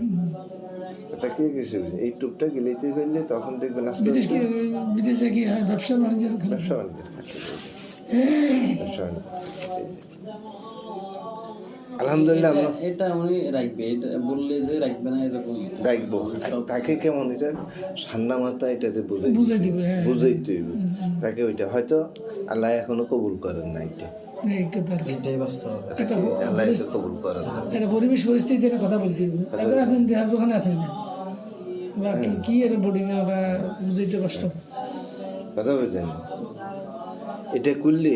এটা কে গেছে এই টোপটা গিলেইতে পারলে তখন দেখবেন আস্তে আস্তে বিদেশে কি হয় ব্যবসা বাণিজ্যের আলহামদুলিল্লাহ এটা উনি রাখবে, এটা বললে যে রাখবে না এরকম রাখবো। তাকে কেমন এটা ঠান্ডা মাথা এটাতে বুঝাই দিবে, বুঝাইতে হইবে তাকে। ওইটা হয়তো আল্লাহ এখনো কবুল করেন না, এইটাই বাস্তবতা, আল্লাহ এটা কবুল করেন না। এটা পরিবেশ পরিস্থিতি নিয়ে কথা বলতে হবে। এখন আছেন দেহার দোকানে আছেন না বা কি এর বোর্ডিং এ ওরা বুঝাইতে কষ্ট, কথা বলছেন। এটা করলে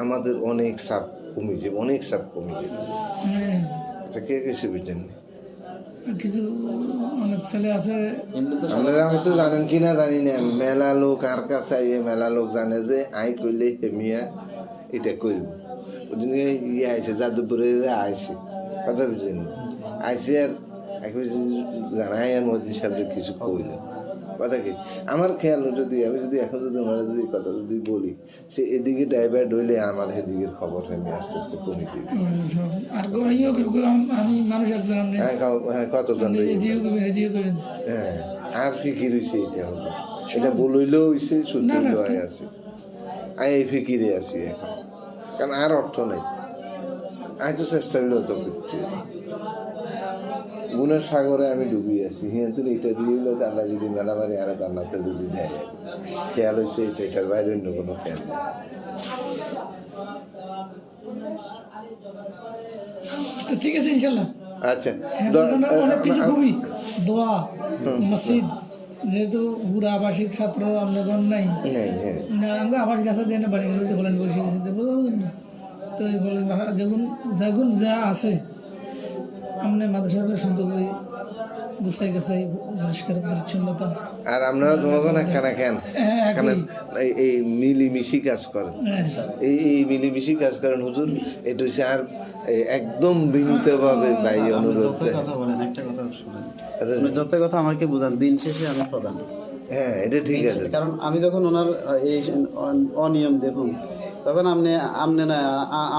আমাদের অনেক চাপ কমে যাবে, অনেক চাপ কমে যাবে। এটা কে গেছে বুঝছেন। কিছু অনেক ছেলে আছে, আপনারা হয়তো জানেন কিনা জানি না, মেলা লোক আর কাছে মেলা লোক জানে যে আই করলে হেমিয়া এটা করব, ওদিন ইয়ে আইছে যাদবপুরে আইছে কথা বুঝছেন আইসি আর এক জানাই আর মসজিদ সাহেবের কিছু কইল কথা কি আমার খেয়াল যদি আমি যদি এখন যদি ওনারা যদি কথা যদি বলি সে এদিকে ডাইভার্ট হইলে আমার এদিকের খবর আমি আস্তে আস্তে কমে দিই আর আমি মানুষ একজন হ্যাঁ কতজন হ্যাঁ আর ফিকির হয়েছে এটা হলো সেটা বলইলেও হয়েছে সত্যি হয়ে আছে আমি এই ফিকিরে আছি এখন কারণ আর অর্থ নেই আমি তো চেষ্টা করলেও তো করতে গুণের সাগরে আমি ডুবিয়ে আছি হিন্দু এটা দিয়ে হইলো আল্লাহ যদি মেলা মারি আর আল্লাহতে যদি দেয় খেয়াল হয়েছে এটার বাইরে অন্য কোনো খেয়াল নেই তো ঠিক আছে ইনশাল্লাহ আচ্ছা অনেক কিছু খুবই দোয়া মসজিদ যেহেতু পুরো আবাসিক ছাত্র আমলেগণ নাই না আমরা আবাসিক আসা দিয়ে না বাড়ি বলেন বলছি বুঝলেন না তো এই বলেন যখন যখন যা আছে আমনে মাদ্রাসাটা সুন্দর করে গুছাই গাছাই পরিষ্কার পরিচ্ছন্নতা আর আপনারা জনগণ একখানা কেন এই মিলিমিশি কাজ করেন এই মিলিমিশি কাজ করেন হুজুর এটা হচ্ছে আর একদম বিনীতভাবে ভাই অনুরোধ যতই কথা বলেন একটা কথা শুনেন যতই কথা আমাকে বুঝান দিন শেষে আমি প্রধান হ্যাঁ এটা ঠিক আছে কারণ আমি যখন ওনার এই অনিয়ম দেখুন তখন আমনে না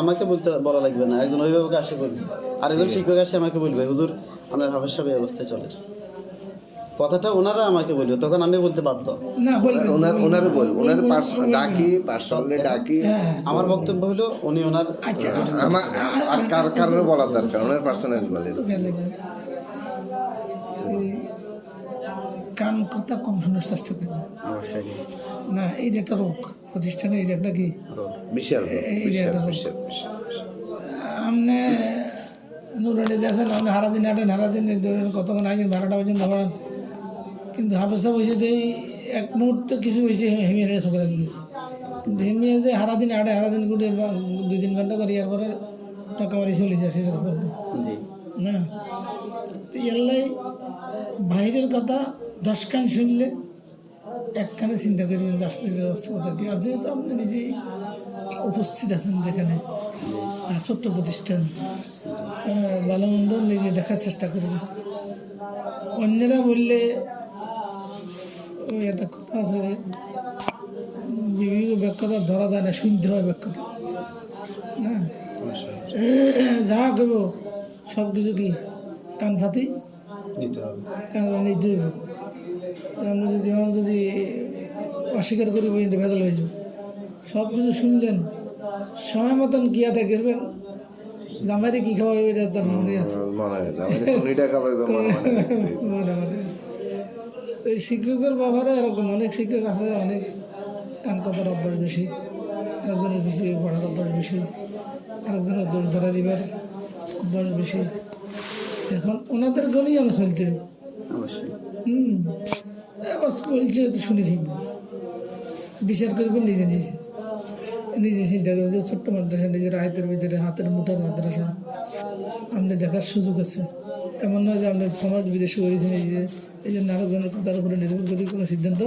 আমাকে বলা লাগবে না একজন অভিভাবক আসে বলবে আর একজন শিক্ষক আসে আমাকে বলবে হুজুর আপনার হাফেজ সাহেব এই অবস্থায় চলে কথাটা ওনারা আমাকে বলবে তখন আমি বলতে বাধ্য না ওনারে বলবো ওনার পার্সোনালি ডাকি আমার বক্তব্য হলো উনি ওনার আমার আর কার কারণে বলার দরকার ওনার পার্সোনালি বলেন কান কথা কম শোনার চেষ্টা করি অবশ্যই না এইটা একটা রোগ প্রতিষ্ঠানে এইটা একটা কি বিশাল আপনি নুরানি দিয়েছেন আপনি হারাদিন হাঁটেন হারাদিন ধরেন কতক্ষণ আইন 12টা পর্যন্ত ধরেন কিন্তু হাফেজা বসে দিয়ে এক মুহূর্তে কিছু হয়েছে হেমিয়ে চোখে লাগিয়ে গেছে কিন্তু হেমিয়ে যে হারাদিন হাঁটে হারাদিন ঘুরে 2-3 ঘন্টা করে ইয়ার পরে টাকা মারি চলে যায় সেটা খবর জি না তো এলাই বাইরের কথা 10 কান শুনলে একখানে চিন্তা করবেন 10 মিনিটের অবস্থা কি আর যেহেতু আপনি নিজেই উপস্থিত আছেন যেখানে ছোট্ট প্রতিষ্ঠান ভালো মন্দ নিজে দেখার চেষ্টা করবেন অন্যরা বললে ওই একটা কথা আছে বিভিন্ন ব্যাখ্যাটা ধরা যায় না শুনতে হয় ব্যাখ্যাটা না যা করবো সব কিছু কি কান ফাতি নিতে হবে আমরা যদি অস্বীকার করি বইতে ভেজাল হয়ে যাবে সব কিছু শুনলেন সময় মতন কি আদায় করবেন জামাইরে কি খাওয়াবে এটা তার মনে আছে মনে আছে তো এই শিক্ষকের ব্যাপারে এরকম অনেক শিক্ষক আছে অনেক কান কথার অভ্যাস বেশি আরেকজনের বেশি পড়ার অভ্যাস বেশি আরেকজনের দোষ ধরা দিবার অভ্যাস বেশি এখন ওনাদের গণেই আমি চলতে অবশ্যই বস বলছে তো শুনে থাকবেন বিচার করবেন নিজে নিজে নিজে চিন্তা করবেন যে ছোট্ট মাদ্রাসা নিজের আয়তের ভিতরে হাতের মুঠার মাদ্রাসা আপনি দেখার সুযোগ আছে এমন নয় যে আপনার সমাজ বিদেশে করেছেন এই যে নারকজনের তার উপরে নির্ভর করে কোনো সিদ্ধান্ত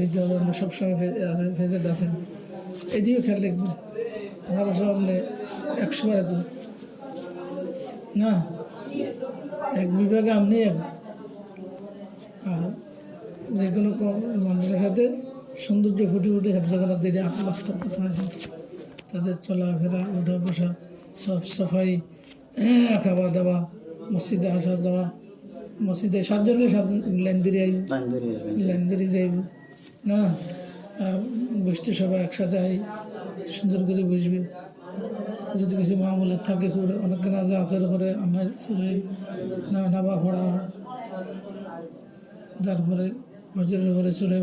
নিতে হবে আপনি সবসময় ফেজেন্ট আছেন এই দিকেও খেয়াল রাখবেন আপনারা সব আপনি 100 বার না এক বিভাগে আপনি একজন আর যে কোনো মাদ্রাসাতে সৌন্দর্য ফুটে ফুটে হেফজাখানা দিয়ে বাস্তব কথা আছে তাদের চলাফেরা ওঠা বসা সাফ সাফাই খাওয়া দাওয়া মসজিদে আসা যাওয়া মসজিদে 7 জনের 7 লাইন ধরে আইব লাইন ধরে যাইব না বসতে সবাই একসাথে আই সুন্দর করে বসবে যদি কিছু মামুলের থাকে সুরে অনেক নাজা আসার পরে আমার সুরে নাবা পড়া হয় তারপরে বজরের পরে সুরে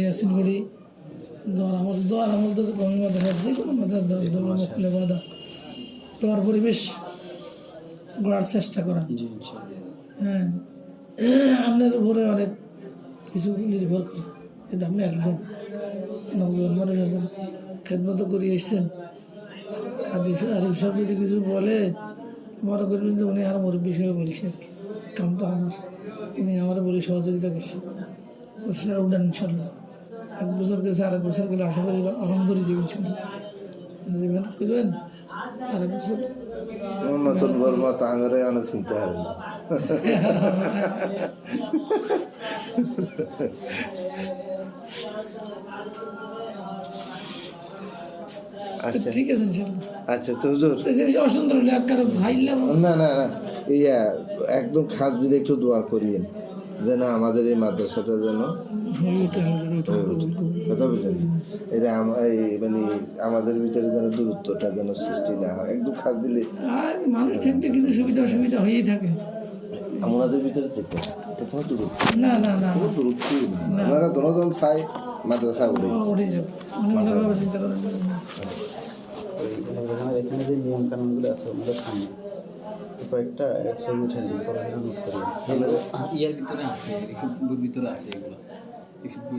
ইয়াসিন পড়ি দোয়ার আমল তো কমই মাদ্রাসা যে কোনো মাদ্রাসা খুলে বাঁধা দোয়ার পরিবেশ গড়ার চেষ্টা করা হ্যাঁ আপনার উপরে অনেক কিছু নির্ভর করে কিন্তু আপনি একজন নকজন মানুষ আছেন খেদমতো করে এসছেন আরিফ সাহেব যদি কিছু বলে মনে করবেন যে উনি আর মোর বিষয়ে বলছে আর কি কাম তো আমার উনি আমার বলে সহযোগিতা করছে উঠেন ইনশাল্লাহ এক বছর গেছে, আরেক বছর গেলে আশা করি আলহামদুলিল্লাহ জীবন ছিল যে মেহনত করবেন আরেক বছর নতুন বর্ম তাঙ্গরে আনা চিনতে হবে না। আচ্ছা ঠিক আছে ইনশাল্লাহ। আচ্ছা তো হুজুর তো জিনিস অসুন্দর হলে এক কারো ভাইলাম না না না ইয়া একদম খাস দিলে একটু দোয়া করিয়েন যেন আমাদের এই মাদ্রাসাটা যেন কথা বুঝলেন, এটা এই মানে আমাদের ভিতরে যেন দূরত্বটা যেন সৃষ্টি না হয়, একদম খাস দিলে আর মানুষ থাকতে কিছু সুবিধা অসুবিধা হয়েই থাকে। আমাদের ভিতরে যেতে এটা কোনো দূরত্ব না না না কোনো দূরত্বই নেই, আমরা দনজন চাই মাদ্রাসা উঠে উঠে যাবে, অনেকভাবে চিন্তা করেন। এখানে যে নিয়ম কানুনগুলো আছে আমাদের সামনে কয়েকটা ছবি উঠে নিন, পরে নোট করি। ইয়ার ভিতরে আছে, ভিতরে আছে এগুলো।